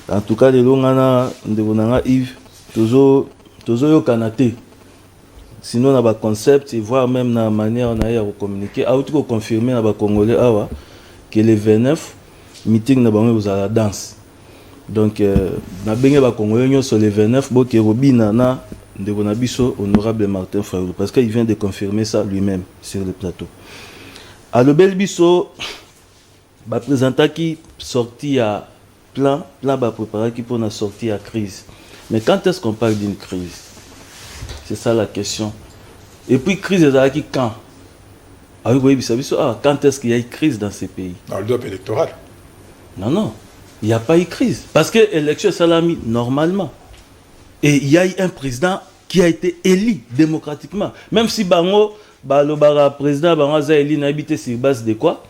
Speaker 4: En tout cas les longana ndeko na Yves toujours yo kanate. Sinon na ba concept et voire même na manière on a à communiquer a tout confirmer na ba congolais awa que le 29 meeting na bango za la danse. Donc na benga ba congolais sur le 29 bo ke robina na ndeko na biso honorable Martin Fayoulou parce qu'il vient de confirmer ça lui-même sur le plateau. À le bel biso ba présenter qui sorti à plan ba préparer qui pour na sortie à crise. Mais quand est-ce qu'on parle d'une crise? C'est ça la question. Et puis, crise est quand? Ah oui, quand est-ce qu'il y a une crise dans ces pays?
Speaker 3: Dans le dope électoral.
Speaker 4: Non. Il n'y a pas eu crise. Parce que l'élection salami, normalement. Et il y a eu un président qui a été élu démocratiquement. Même si Bango, le président Bango a élu, n'a habité sur base de quoi?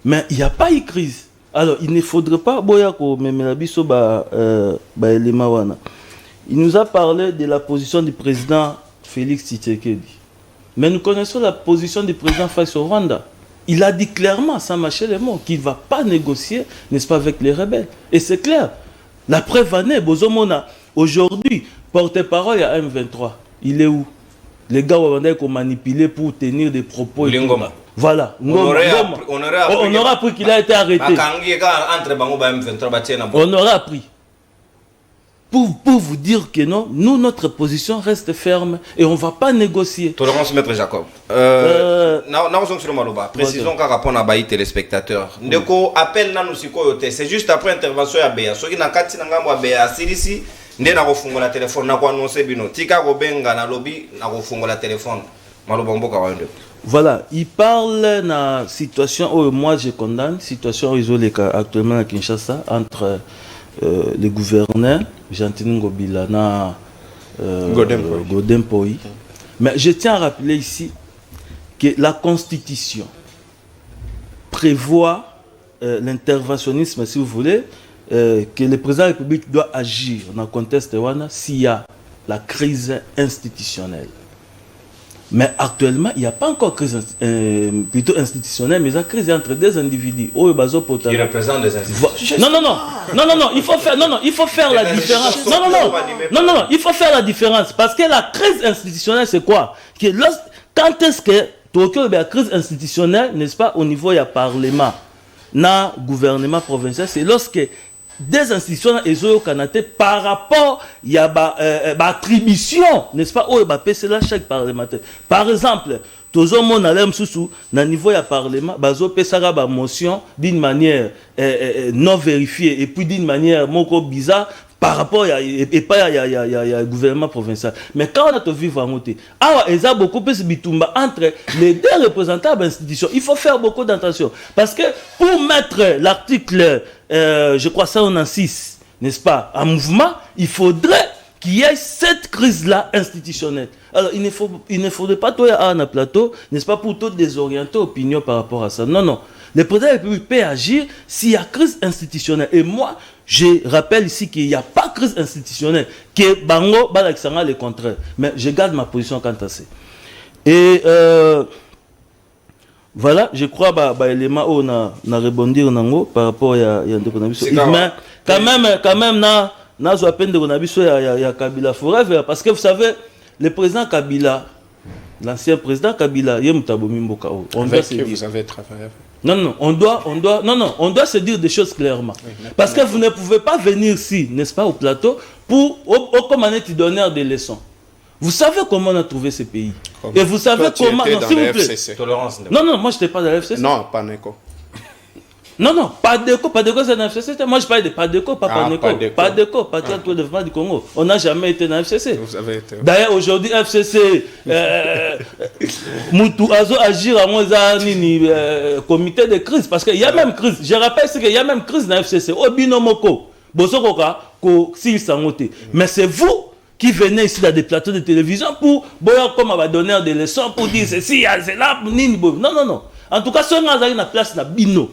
Speaker 4: Mais il n'y a pas eu crise. Alors, il ne faudrait pas, il nous a parlé de la position du président Félix Tshisekedi. Mais nous connaissons la position du président face au Rwanda. Il a dit clairement, sans mâcher les mots, qu'il ne va pas négocier, n'est-ce pas, avec les rebelles. Et c'est clair. La preuve en est, Bozomona, aujourd'hui, porte-parole à M23. Il est où? Les gars rwandais qu'on manipulé pour tenir des propos. Voilà. On aurait appris qu'il a été arrêté. On aurait appris. Pour vous dire que non, nous, notre position reste ferme et on ne va pas négocier.
Speaker 1: Tolérance, Maître Jacob. Précisons qu'à rapport à Baï téléspectateurs. Ndeko appel nanu sikoyote. C'est juste après intervention à Béa. Soki na kati na ngambo à Béa. Silisi, nde na kofungo la téléphone. Na ko annoncer bino. Tika Robenga na lobby na kofungo la téléphone. Malobombo kawande.
Speaker 4: Voilà, il parle de la situation où moi je condamne, situation isolée actuellement à Kinshasa entre les gouverneurs, Jean-Tine Ngobila et Godin Poi. Mais je tiens à rappeler ici que la Constitution prévoit l'interventionnisme, si vous voulez, que le président de la République doit agir dans le contexte de Rwanda s'il y a la crise institutionnelle. Mais actuellement, il n'y a pas encore crise plutôt institutionnelle, mais la crise est entre deux individus.
Speaker 1: Qui représentent des institutions.
Speaker 4: Non, il faut faire la différence. Non, il faut faire la différence. Parce que la crise institutionnelle, c'est quoi? Quand est-ce que Tokyo la crise institutionnelle, n'est-ce pas, au niveau du Parlement, na gouvernement provincial, c'est lorsque des institutions au Canada par rapport il y a attribution, n'est-ce pas, au PCLA chaque parlementaire. Par exemple, toujours mon alem sous na niveau du Parlement, bazo pesara ba motion d'une manière non vérifiée et puis d'une manière moko bizarre par rapport et pas il y a gouvernement provincial. Mais quand on a tout vivre en côté, ah il y a beaucoup plus bitumba entre les deux représentants de l'institution. Il faut faire beaucoup d'attention parce que pour mettre l'article je crois ça on a 6, n'est-ce pas, en mouvement, il faudrait qu'il y ait cette crise-là institutionnelle. Alors, il ne faudrait pas tout à un plateau, n'est-ce pas, pour tout désorienter l'opinion par rapport à ça. Non, non. Le président de la République peut agir s'il y a crise institutionnelle. Et moi, je rappelle ici qu'il n'y a pas de crise institutionnelle, que Bango, Balaksanga, le contraire. Mais je garde ma position quant à ça. Et voilà, je crois que l'élément où on a rebondi par rapport à mais quand même, na zo peine de Ronabiso ya Kabila forever parce que vous savez le président Kabila, l'ancien président Kabila, Yemutabomi Mboka, on doit se dire
Speaker 2: vous avez travaillé.
Speaker 4: Non, on doit se dire des choses clairement. Parce que vous ne pouvez pas venir ici, n'est-ce pas, au plateau, pour comme un donneur des leçons. Vous savez comment on a trouvé ce pays. Et vous savez comment. Non, s'il vous plaît.
Speaker 1: Tolérance.
Speaker 4: Non, moi je n'étais pas dans la FCC.
Speaker 5: Non, pas Neko.
Speaker 4: Non, pas Padeco c'est dans la FCC. Moi je parle de Padeco, pas Paneco. Padeco, Parti de développement du Congo. On n'a jamais été dans la FCC.
Speaker 2: Vous avez été.
Speaker 4: D'ailleurs, aujourd'hui, FCC, Moutou Azo agir à moi, comité de crise. Parce qu'il y a même crise. Je rappelle qu'il y a même crise dans la FCC. Obinomoko, Bosokoka, Ko Sangote. Mais c'est vous qui venez ici dans des plateaux de télévision pour, comme on va donner des leçons, pour dire ceci, c'est là, non. En tout cas, si on a une place, na bino.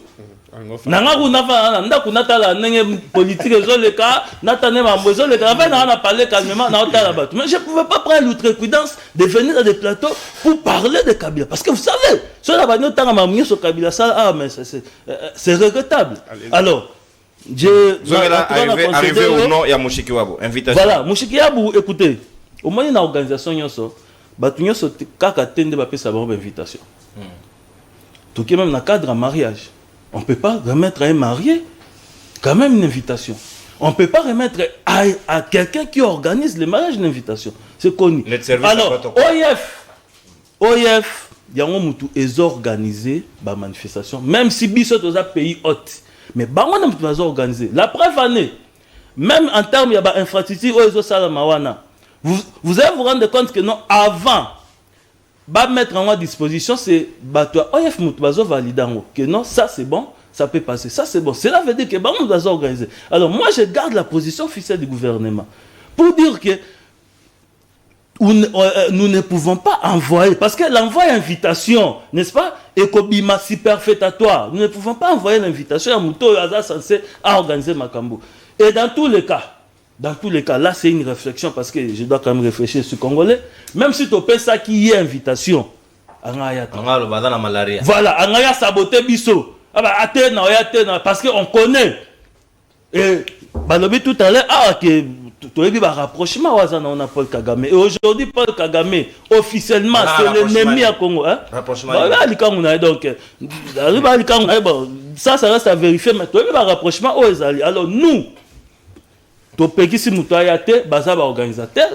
Speaker 4: Nangaku nafa ndaku natala nenge politique ezoleka natane mambo ezoleka avant na parler calmement na otala bato mais je pouvais pas prendre l'outrecuidance de venir dans des plateaux pour parler de Kabila parce que vous savez sur la bannière tanga mamio sur Kabila ça mais c'est regrettable. Alors
Speaker 1: vous arrivé ou non il y a Mushikiwabo invitation
Speaker 4: voilà Mushikiwabo écoutez au moins une organisation nyoso bato nyoso kaka tende ba pesa ba invitation tout qui même dans cadre mariage. On ne peut pas remettre à un marié quand même une invitation. On ne peut pas remettre à quelqu'un qui organise le mariage une invitation. C'est connu. Alors, OIF, il y a un ils ont organisé la manifestation, même si Bissot est un pays hôte. Mais ils ont organisé. La preuve année, même en termes d'infrastructure, vous allez vous rendre compte que non, avant, mettre en disposition, c'est OIF Moutbazo validango. Que non, ça c'est bon, ça peut passer. Ça c'est bon. Cela veut dire que nous doit organiser. Alors moi je garde la position officielle du gouvernement pour dire que nous ne pouvons pas envoyer, parce que l'envoi invitation, n'est-ce pas, Ekobima superfétatoire. Nous ne pouvons pas envoyer l'invitation à Mouto Yaza censé organiser Makambo. Et dans tous les cas, là c'est une réflexion parce que je dois quand même réfléchir sur le Congolais. Même si tu fais ça qui y a invitation, voilà, Angaya saboté biso. Parce qu'on connaît. Et Balobi tout à l'heure, que tu as vu un rapprochement on a Paul Kagame. Et aujourd'hui, Paul Kagame, officiellement, c'est l'ennemi à Congo. Rapprochement. Donc, ça reste à vérifier. Mais tu as vu un rapprochement aux alliés. Alors nous, si nous avons organisateur,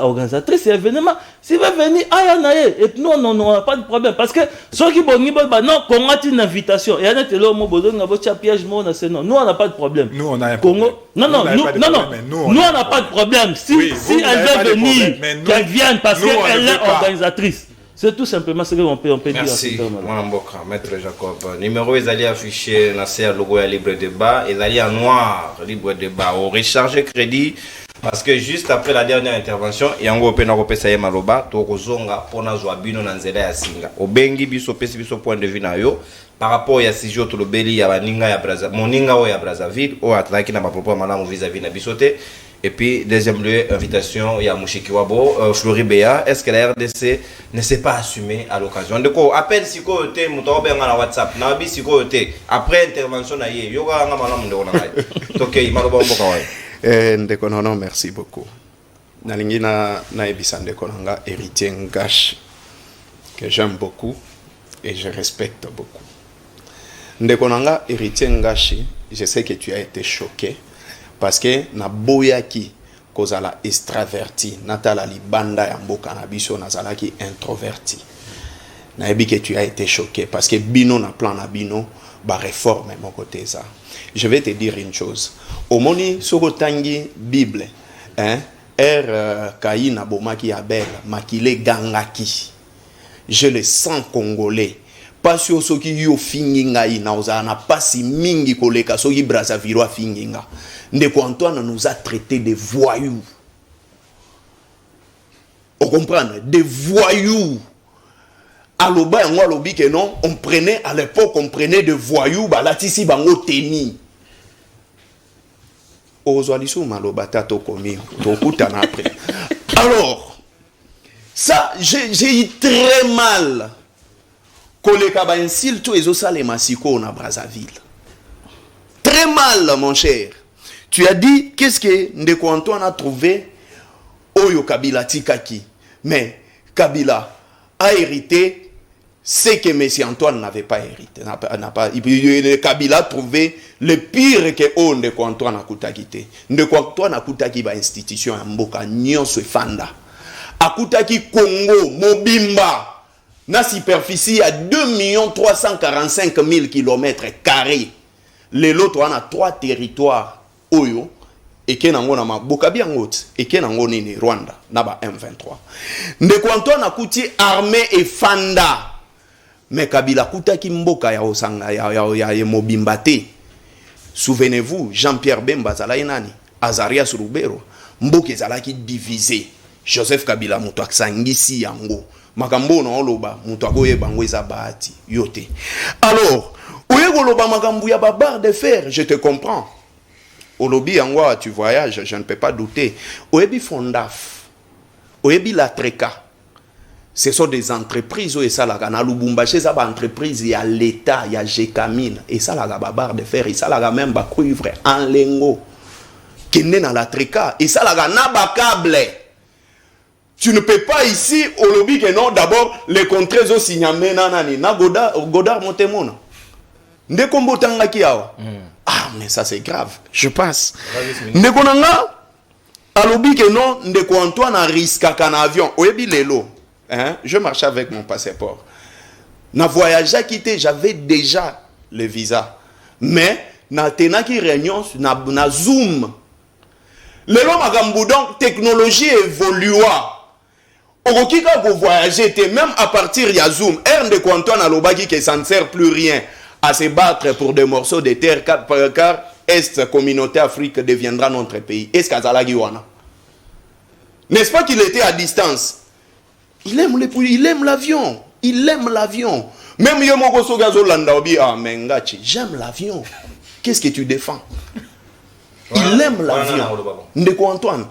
Speaker 4: organisatrice, c'est événement. S'il veut venir, et puis nous, on n'a pas de problème. Parce que ceux qui vont non, qu'on a une invitation. Et nous, on n'a pas de problème.
Speaker 3: Nous, on a un problème.
Speaker 4: Non, nous, on n'a pas de problème. Si elle veut venir, qu'elle vienne parce qu'elle est organisatrice. C'est tout simplement ce qu'on peut dire.
Speaker 1: Merci, Mwanamboka, Maître Jacob. Numéro est allé afficher dans le logo à libre débat. Il est allé en noir, libre débat. On recharge crédit parce que juste après la dernière intervention, il y a un groupe qui a maloba, Tokozonga, Pona Zoabino, Nanzela Yasinga. Au Bengi, biso point de vue na yo. Par rapport à Sijo Tolobeli, il y a Ninga ya Brazzaville, Moninga ya Brazzaville, ou Atlaki na propos madame vis-à-vis na bisoté. Et puis, deuxième lieu, invitation, il y a Mushikiwabo, Floribéa. Est-ce que la RDC ne s'est pas assumée à l'occasion? De quoi, appelle si quoi était, mouton bien à WhatsApp, nabi si quoi était, après intervention, naïe, yoga, nga malam de onangai. Ok, il m'a le bon bokawa.
Speaker 5: Ndeko non, merci beaucoup. Nalingi na ebisa ndeko nanga héritier Ngash. que j'aime beaucoup et je respecte beaucoup. Ndekonanga héritier Ngashi, je sais que tu as été choqué parce que na boyaki kozala extraverti, natala libanda ya mboka na biso nazalaki introverti. Na ebi que tu as été choqué parce que bino na plan na bino ba réforme mon côté ça. Je vais te dire une chose. Omoni soko tangi Bible, hein, Kaïna bomaki Abel, makile gangaki. Je le sens congolais. Pasi osoki yo finginga ina ozana pasi mingi koleka soki Brazzaville finginga. Ndeko Antoine nous a traités de voyous. On comprend, des voyous. Aloba yango alobi que non, on prenait à l'époque on prenait de voyous balatisi bango teni. Ozwalisu maloba tato komi tokutana après. Alors ça j'ai eu très mal. Koleka ba insulto ezosale masiko na Brazzaville. Très mal mon cher. Tu as dit qu'est-ce que Ndeko Antoine a trouvé Oyo Kabila tikaki. Mais Kabila a hérité ce que M. Antoine n'avait pas hérité. Kabila a trouvé le pire que Ndeko Antoine a kutaki. Ndeko Antoine a kutaki ba institution ya mboka nyonso efanda. Akutaki Congo, Mobimba. Na superficie à 2 345 000 km². Les lots on a 3 territoires. Oyo. Et que nango na maboka bien haute. Et que nango nini Rwanda. Naba M23. Ndeko Antoine a kuti armée et fanda. Mais Kabila kuta ki mboka ya osanga ya mobimbate. Souvenez-vous, Jean-Pierre Bemba zala nani? Azarias Rubero. Mboka zala ki divisé. Joseph Kabila mutu aksangisi yango. Makambo na oloba mutu agoye bango eza bahati yote. Alors, oyego loba makambo ya barre de fer, je te comprends. Olobi yango tu voyages, je ne peux pas douter. Oyebi Fondaf. Oyebi la Treka. Ce sont des entreprises et ça la na Lubumbashi ça ba entreprise ya l'état, ya Gécamine et ça la barre de fer et ça la même ba cuivre en lengo. Kende na la Treka et ça la na ba câble. Tu ne peux pas ici, au lobby que non, d'abord, les contrées au signamé, nanani, na Godard Montemona. Ndekombo tanga kiawa. Ah, mais ça c'est grave. Je passe. Ndekonanga, à lobby que non, Ndeko Antoine a risqué qu'un avion. Oyebi lelo. Hein? Je marchais avec mon passeport. Na voyage à quitter, j'avais déjà le visa. Mais, na tenaki réunion, na Zoom. Lelo makambu donc, technologie évolua. Okokika pour voyager, même à partir de Zoom, Ndeko Antoine Alobaki que ça ne sert plus rien à se battre pour des morceaux de terre car Est communauté Afrique deviendra notre pays. Est-ce qu'Azalagi wana? N'est-ce pas qu'il était à distance? Il aime l'avion. Il aime l'avion. Même Yomoko Sogazo Landaobi à Mengachi, j'aime l'avion. Qu'est-ce que tu défends? Il aime l'avion. Ndeko Antoine.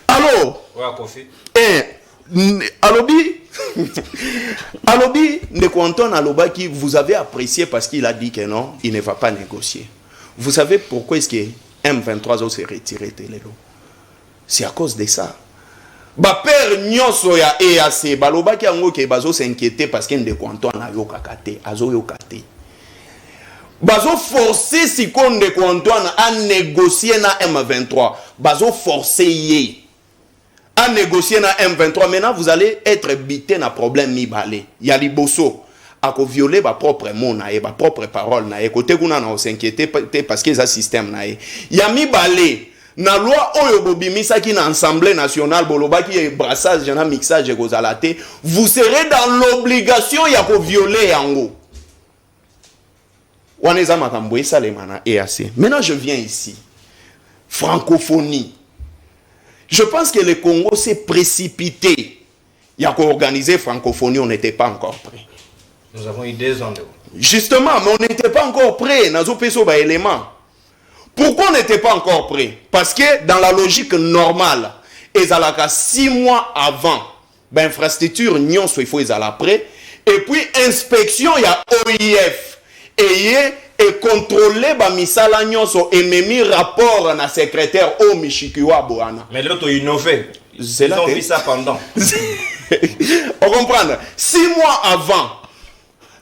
Speaker 5: Alors, Alobi, Ndeko Antoine Alobaki, vous avez apprécié parce qu'il a dit que non, il ne va pas négocier. Vous savez pourquoi est-ce que M23 s'est retiré de l'élo? C'est à cause de ça. Ba père nyonso ya EAC, balobaki ango ke bazo s'inquiéter parce que Ndeko Antoine a yokakate, azo yokate. Bazo forcer si kon Ndeko Antoine a négocier na M23. Bazo forcer yé. À négocier na M23. Maintenant, vous allez être bité na problème mibale. Yali bosso. A ko violer ba propre mot na ba propre parole na côté kuna na s'inquiéter parce que ça système na ya mibale. Na loi oyo bobimisa ki na Assemblée nationale bolobaki e brassage na mixage kozalate, vous serez dans l'obligation ya ko violer yango. Waneza makambo esalemana EAC. Maintenant je viens ici. Francophonie. Je pense que le Congo s'est précipité. Il y a qu'à organiser francophonie, on n'était pas encore prêt.
Speaker 1: Nous avons eu 2 ans.
Speaker 5: Justement, mais on n'était pas encore prêt. Pourquoi on n'était pas encore prêt? Parce que dans la logique normale, ils allaient 6 mois avant, l'infrastructure, il faut aller prêt. Et puis, inspection, il y a OIF. Et contrôler ba misala nyonso et même rapport na secrétaire au Michikiwa Boana.
Speaker 1: Mais l'autre innové. Ils ont vu ça pendant.
Speaker 5: On comprend. 6 mois avant,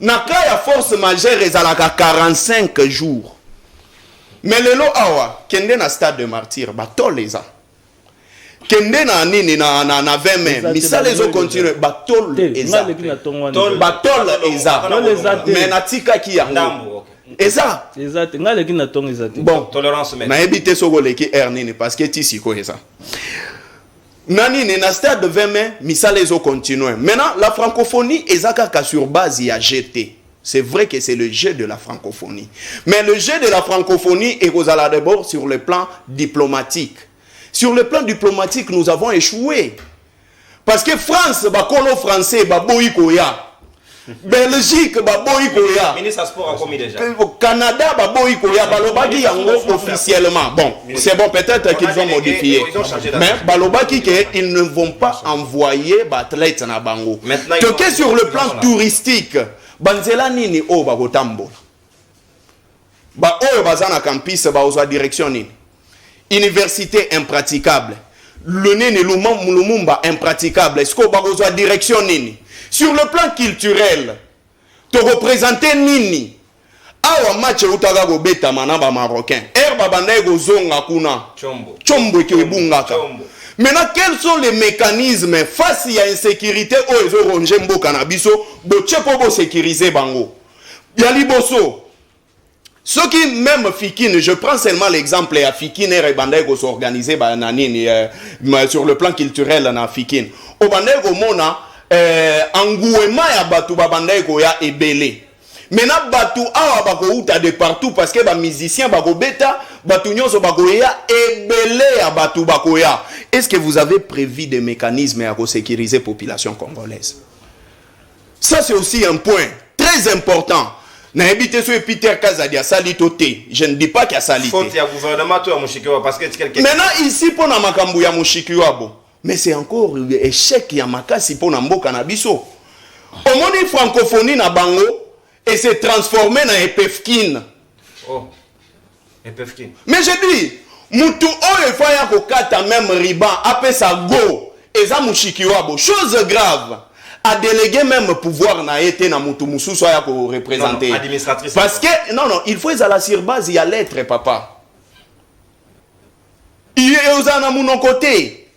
Speaker 5: Naka ya force majeure ezalaka 45 jours. Mais le lo awa, kende na stade de martyr, batol eza. Kende na nini na 20 mai, misala ezo continue, batol eza. Batol eza. Mais natika ki yango. Eza. Bon,
Speaker 1: tolérance
Speaker 5: mais. Na ebite soko leki nini parce que ti siko eza. Nani na stade de 20 mai, misala ezo continue. Maintenant, la francophonie ezaka sur base ya GT. C'est vrai que c'est le jeu de la francophonie. Mais le jeu de la francophonie est d'abord sur le plan diplomatique. Sur le plan diplomatique, nous avons échoué. Parce que France, bakolo français, baboyi koya. Belgique, baboyi koya.
Speaker 1: Ministre sport a commis déjà.
Speaker 5: Canada, baboyi koya. Balobaki yango officiellement. Bon, c'est bon, peut-être qu'ils ont modifié. Mais balobaki qu'ils ne vont pas envoyer bathlètes na bango. Donc sur le plan touristique, banzela nini o bakotambola. Ba oyo bazana campus ba ozo direction nini. Université impraticable. Le nini Lumumba impraticable. Est-ce que ba ozo direction nini? Sur le plan culturel, te représenter nini? Awa match utaka go beta manaba marocain. Herba bandaye go zonga kuna. Chombo ki ebungaka. Maintenant, quels sont les mécanismes face à l'insécurité où ils ont rongé mboka na biso, boche pour sécuriser bango. Yali boso. Ceux qui même Fikine, je prends seulement l'exemple à Fikine et Bandai go s'organiser sur le plan culturel na Fikine. Au Bandai go mona engouement ya batu ba Bandai go ya ebele. Maintenant batu awa bako uta de partout parce que ba musicien bako beta batu nyonso bako ya ebele ya batu bako ya. Est-ce que vous avez prévu des mécanismes à sécuriser la population congolaise? Ça c'est aussi un point très important. Na habité sur Peter Kazadi a salitoté. Je ne dis pas qu'il y a salité.
Speaker 1: Faute ya gouvernement to ya Mushikiwa parce que quelqu'un.
Speaker 5: Maintenant ici pour na makambu ya Mushikiwa bon. Mais c'est encore échec ya makasi pour na mboka na biso. Au moins francophonie na bango et s'est transformé dans Epefkin.
Speaker 1: Oh. Epefkin.
Speaker 5: Mais je dis, mutu oyo faya kokata même riban apesa go eza Mushikiwabo. Chose grave. A délégué même pouvoir na été na mutu mususu ya ko représenter.
Speaker 1: Administratrice.
Speaker 5: Parce que non, il faut à la sur base il y a lettre papa. Il est aux na mon côté.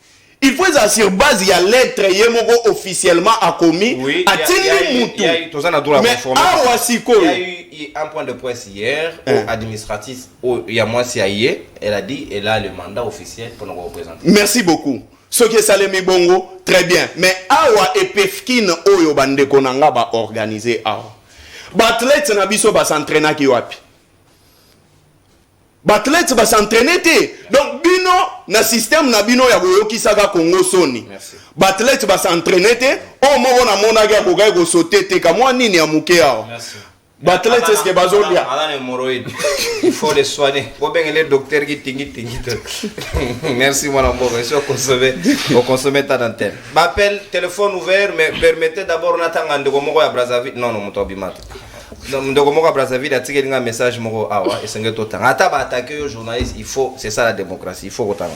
Speaker 5: Il faut à sur base il y a lettre yemoko officiellement a commis
Speaker 1: oui,
Speaker 5: a tini mutu.
Speaker 1: Mais
Speaker 5: awa siko.
Speaker 1: Il y a eu un point de presse hier au administratif il y a moi CIE, elle a dit elle a le mandat officiel pour nous représenter.
Speaker 5: Merci beaucoup. Ce qui est Salemi Bongo, très bien. Mais awa epefkin oyo bande konanga ba organiser awa. Batlet na biso ba s'entraîner ki wapi. Batlet ba s'entraîner te. Donc bino na système na bino ya goyoki saka Congo soni. Batlet ba s'entraîner te. O moko na mona ga bogai go sauter te ka moi nini ya muke awa. Merci. Batlet est-ce que bazolia?
Speaker 1: Il faut les soigner. Faut bien les docteurs qui tingi. Merci mon amour. Je suis au consommer ta dentelle. M'appelle téléphone ouvert mais permettez d'abord natanga ndogomoko ya Brazzaville. Non motobimat. Ndogomoko ya Brazzaville a tiré un message moko awa et senga totanga. Ata ba attaquer aux journalistes, il faut c'est ça la démocratie, il faut autant.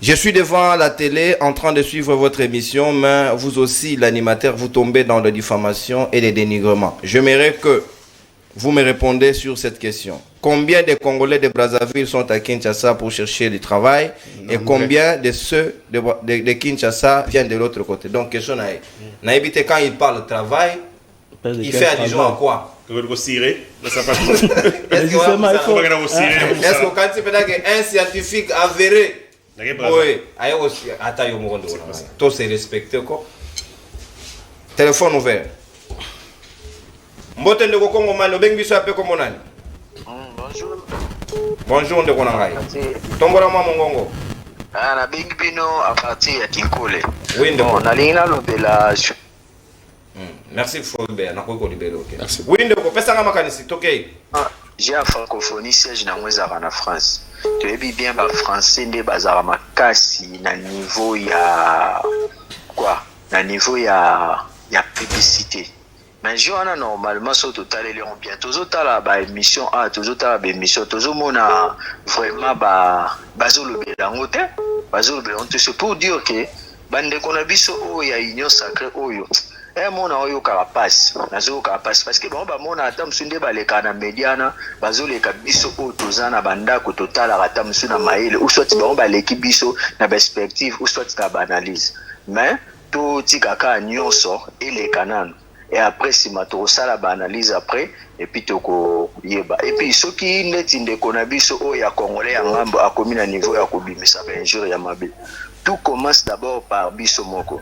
Speaker 1: Je suis devant la télé en train de suivre votre émission, mais vous aussi, l'animateur, vous tombez dans la diffamation et les dénigrements. J'aimerais que vous me répondez sur cette question. Combien de Congolais de Brazzaville sont à Kinshasa pour chercher du travail et combien de ceux de Kinshasa viennent de l'autre côté? Donc, question Naïbité, quand il parle de travail, il fait allusion à quoi? Est-ce que quand tu peux un scientifique avéré, oui, tout c'est respecté quoi. Téléphone ouvert. Mbote ndeko Kongo mano bengi biso ape comme nani?
Speaker 6: Bonjour.
Speaker 1: Bonjour ndeko nangai. Tombola mwa mongongo.
Speaker 6: Ah na bengi bino à partir ya Kinkole.
Speaker 1: Oui ndeko.
Speaker 6: Na lina lobela.
Speaker 1: Merci Fulbert na ko libérer OK. Merci. Oui ndeko pesa nga makanisi tokei.
Speaker 6: J'ai la francophonie siège na mweza na France. Tu es bien ba français nde bazara makasi na niveau ya quoi? Na niveau ya publicité. Mais je vois normalement sur total les on bien toujours la ba émission a toujours la ba émission toujours mona vraiment ba bazolo belangote bazolo belangote c'est pour dire que bandeko na biso oyo ya union sacré oyo mona oyo carapace nazo carapace parce que bon ba mona ata msunde baleka na mediana bazoleka biso oyo toza na bandako totala ata msu na maile ou soit ba baleki biso na perspective ou soit na analyse mais to tikaka nyonso eleka nano et après si mato sala ba analyse après et puis toko yeba et puis soki neti ndeko na biso oyo ya congolais ya ngambo akomi na niveau ya kobimisa ba injure ya mabe. Tout commence d'abord par biso moko.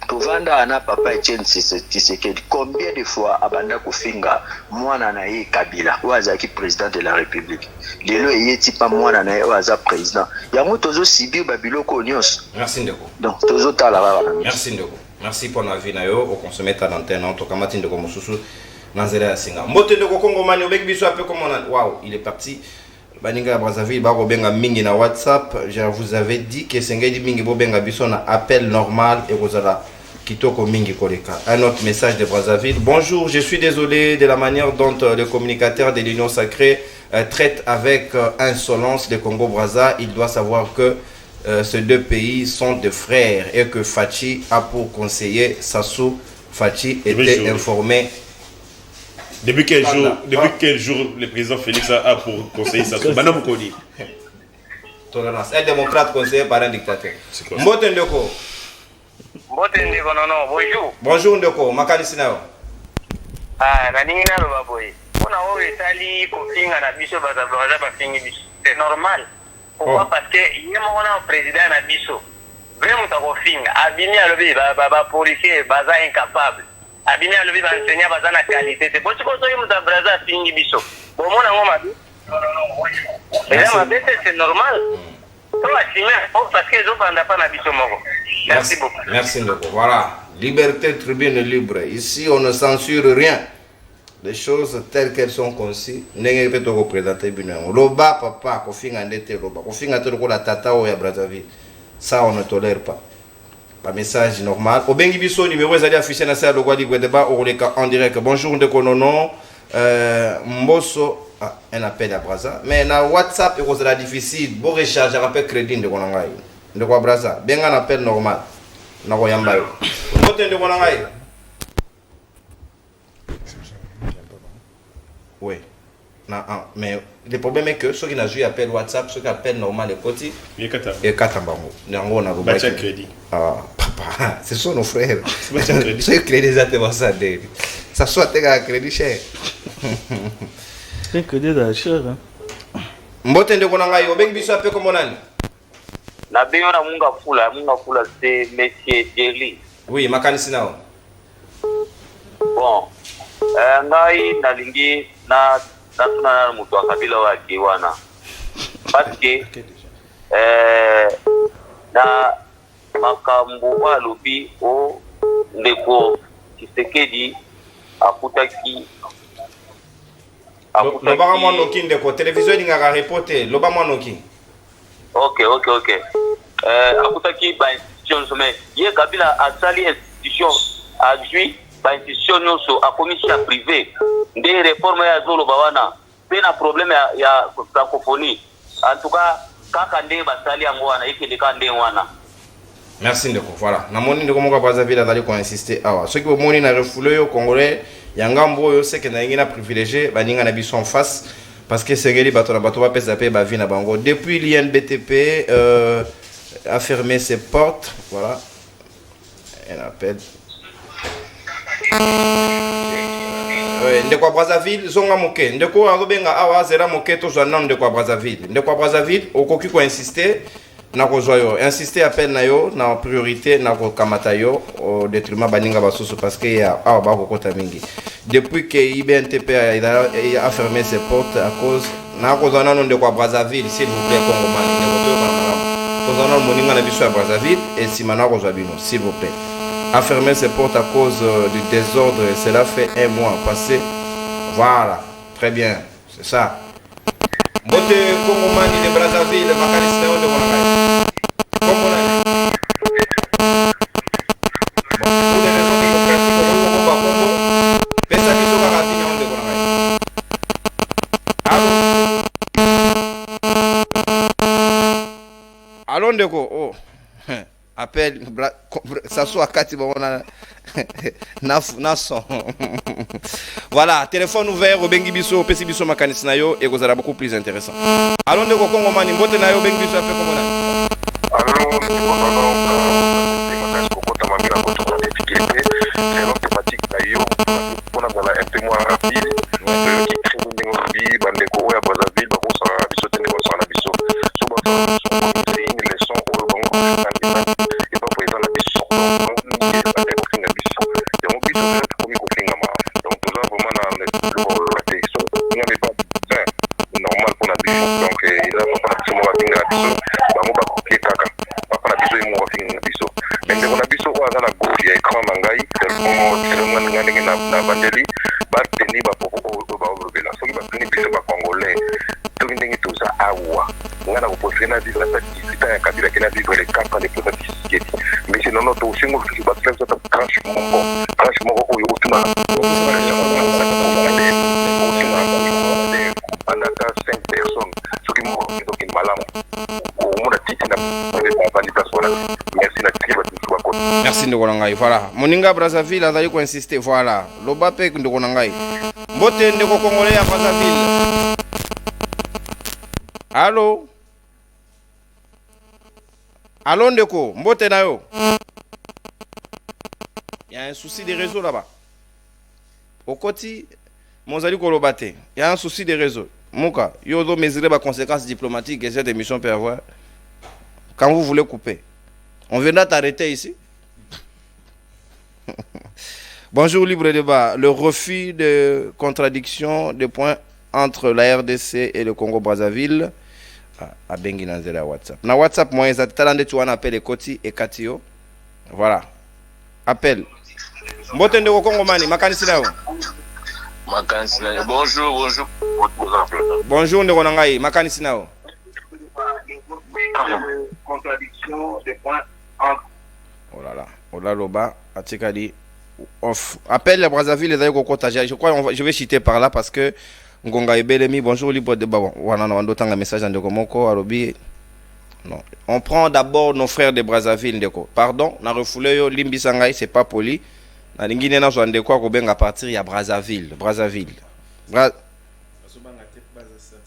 Speaker 6: Tovanda ana papa Etienne Tshisekedi combien de fois abanda kofinga mwana na ye Kabila oazaki président de la République. Lelo yeti pa mwana na ye oaza président. Yango tozo sibi babiloko nyos.
Speaker 1: Merci ndeko.
Speaker 6: Donc tozo tala baba.
Speaker 1: Merci ndeko. Merci pour la vie na yo au consommer ta antenne en tout cas matin ndeko mosusu nanzela ya singa. Mbote ndeko Kongo mani obek biso ape comme on a waouh, il est parti. Baninga Brazzaville bako benga mingi na WhatsApp. Je vous avais dit que sengedi mingi bo benga biso na appel normal et rozala kitoko mingi koleka. Un autre message de Brazzaville. Bonjour, je suis désolé de la manière dont le communicateur de l'Union sacrée traite avec insolence le Congo Brazza. Il doit savoir que ces deux pays sont des frères et que Fachi a pour conseiller Sassou Fachi était informé.
Speaker 2: Depuis quel jour le président Félix a pour conseiller ça? Madame Mokoni.
Speaker 1: Tolérance. Un démocrate conseillé par un dictateur. Mbote Ndeko.
Speaker 7: Mbote Ndeko, non, bonjour.
Speaker 1: Bonjour Ndeko, makani sinao.
Speaker 7: Naningi na loba boy. On a ouvert sali kofinga na biso baza bafingi biso. C'est normal. Pourquoi? Parce que il y a un président na biso. Vraiment ta kofinga. Abimi alobi ba policier baza incapable. Abimi alobi ba enseignant baza na qualité. C'est pour ça que muta braza fingi biso. Bon mona ngoma bi. C'est normal. Parce que je ne pas na biso moko. Merci beaucoup.
Speaker 1: Merci Ndeko. Voilà. Liberté, tribune libre. Ici, on ne censure rien. Les choses telles qu'elles sont conçues, n'est pas représentées. Loba, papa, kofinga ndete loba. Kofinga tolo la tata ou ya Brazzaville. Ça, on ne tolère pas. Pas message normal. Au bengi biso numéro est affiché dans la loi libre débat au en direct. Bonjour Ndeko Nono. Mbosso. Ah, un appel à Brazza. Mais na WhatsApp, c'est difficile. Bon recharge, rappel crédit de Konangai. De quoi Brazza. Bien un appel normal. Na Royamba. Côté de Konangai. Oui. Mais le problème est que ceux qui n'ont joué appel WhatsApp, ceux qui appellent normal les côtés,
Speaker 2: il y
Speaker 1: a 4 ans.
Speaker 2: Crédit.
Speaker 1: Ah, papa, ce sont nos frères. Ceux qui crédit, ça soit un crédit cher.
Speaker 4: C'est un crédit d'achat.
Speaker 1: Mbote Ndeko Nangai, obeng biso ape comme on a.
Speaker 7: Na bengo na munga fula c'est monsieur Jerry.
Speaker 1: Oui, makanisi nao.
Speaker 7: Bon. Ngai nalingi na tuna mutu wa kabila wake wana. Parce que na makambo walobi o Ndeko Tshisekedi akutaki
Speaker 1: loba mwa noki Ndeko télévision ingaka reporter loba mwa noki.
Speaker 7: Ok. Akutaki ba institution mais ye kabila asali institution ajui ba institution nyonso akomisi ya privé nde réforme ya zolo bawana pena problème ya francophonie en tout cas kaka nde basali yango wana ikeleka nde wana.
Speaker 1: Merci Ndeko. Voilà. Na moni Ndeko moka Brazzaville azali ko insister awa. Ceux qui au moni na refoulé yo congolais yangambo yo c'est que na ngina privilégié baninga na biso en face parce que sengeli bato na bato ba pesa pe ba vie na bango. Depuis l'INBTP a fermé ses portes, voilà. Un appel. Ndeko Brazzaville zonga moke. Ndeko arobenga awa zera moke to zwa nan Ndeko Brazzaville. Ndeko Brazzaville okoki ko insister na kozwa yo. Insister appel na yo na priorité na ko kamata yo au détriment baninga basusu parce que ya awa ba ko kota mingi. Depuis que IBNTP a fermé ses portes à cause na kozwa nan Ndeko Brazzaville s'il vous plaît Congomani Ndeko kozwa nan moninga na biso ya Brazzaville et simana kozwa bino s'il vous plaît. A fermé ses portes à cause du désordre et cela fait un mois passé. Voilà, très bien, c'est ça. Bote Kongomani de Brazzaville, Makanisi de Konangai. Comment on a pour des raisons démocratiques, on va Congo, pesa biso karatini on de Konangai. Allô Ndeko, oh. appelle ça soit kati bona na son. Voilà, téléphone ouvert au bengi biso pesi biso makanisi na yo et kozala beaucoup plus intéressant. Allons de Kongo mani mbote na yo bengi biso ape komona. Merci Ndokonangai. Voilà. Moninga Brazzaville a d'ailleurs insisté. Voilà. Lobape Ndokonangai. Mbote Ndeko Congolais à Brazzaville. Allô? Allô Ndeko? Mbote Nayo? Il y a un souci de réseau là-bas. Au côté, Monzali Kolobate. Il y a un souci de réseau. Mouka, yo dois mesurer les conséquences diplomatiques que cette émission peut avoir. Quand vous voulez couper. On viendra t'arrêter ici. Bonjour Libre Débat. Le refus de contradiction des points entre la RDC et le Congo-Brazzaville a bengi na nzela WhatsApp. Na WhatsApp moi ezati talande tu wana appelle Koti et Katio. Voilà. Appel. Mbote ndeko Kongo mani makanisi na yo.
Speaker 8: Makanisi na yo. Bonjour.
Speaker 1: Bonjour ndeko nangai makanisi na yo.
Speaker 8: Contradiction des points entre.
Speaker 1: Oh là là. Ola loba atikadi off. Appelle la Brazzaville les ayo kotaja. Je crois je vais citer par là parce que Ngonga Ebelemi, bonjour Libre Débat. Wana na wando tanga message ndeko moko arobi. Non. On prend d'abord nos frères de Brazzaville ndeko. Pardon, na refoulé yo limbi sangai, c'est pas poli. Na lingine na zo ndeko ko benga partir ya Brazzaville.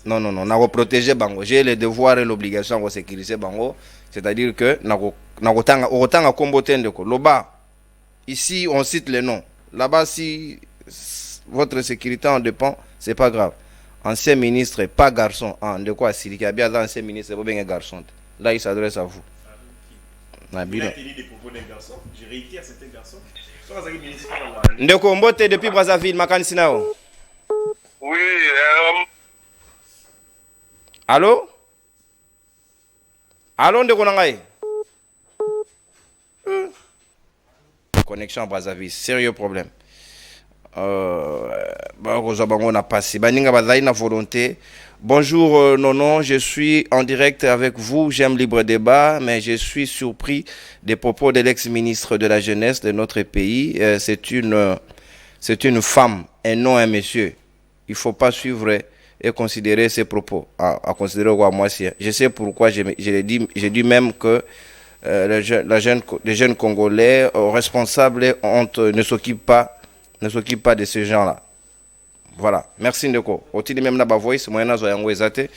Speaker 1: Non, na protéger bango. J'ai le devoir et l'obligation de sécuriser bango. C'est-à-dire que na kotanga kombote ndeko. Loba. Ici on cite les noms. Là-bas si votre sécurité en dépend, c'est pas grave. Ancien ministre, pas garçon. De quoi Sili qui a bien ancien ministre, c'est pas garçon. Là, il s'adresse à vous.
Speaker 2: Il a tenu des propos d'un garçon. Je réitère, c'est un garçon.
Speaker 1: Ndeko Mbote depuis Brazzaville, makanisi nao.
Speaker 8: Oui,
Speaker 1: Allô? Allô ndeko nangai? Connexion à Brazzaville, sérieux problème. Volonté. Bonjour Nono, je suis en direct avec vous, j'aime Libre Débat, mais je suis surpris des propos de l'ex-ministre de la Jeunesse de notre pays. C'est une femme et non un monsieur. Il ne faut pas suivre et considérer ces propos. À considérer quoi moi si. Je sais pourquoi j'ai dit même que les jeunes Congolais responsables ne s'occupent pas de ces gens-là. Voilà. Merci Ndeko. Otili même na ba voice moyena zo yango ezate.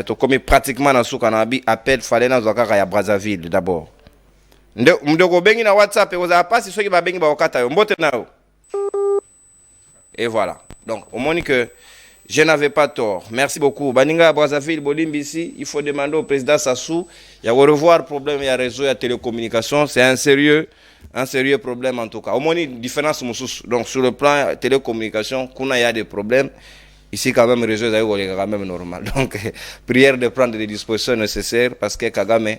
Speaker 1: To komi pratiquement na suka na bi appel fallait na zo kaka ya Brazzaville d'abord. Ndeko bengi na WhatsApp et oza pas si soki ba bengi ba okata yo mbote na yo. Et voilà. Donc au moins que je n'avais pas tort. Merci beaucoup. Baninga Brazzaville Bolimbisi, il faut demander au président Sassou, il y a revoir problème il y a réseau il y a télécommunication, c'est un sérieux problème en tout cas. Au moins une différence donc sur le plan télécommunication, il y a des problèmes. Ici quand même réseau est quand même normal. Donc prière de prendre les dispositions nécessaires parce que Kagame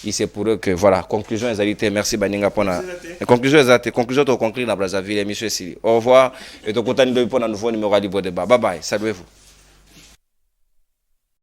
Speaker 1: il c'est pour eux que voilà, conclusion exalité. Merci Baninga pona. Conclusion exalité. Conclusion to conclure na Brazzaville monsieur Sili. Au revoir et to content de pour un nouveau numéro à Libre Débat. Bye bye. Saluez-vous.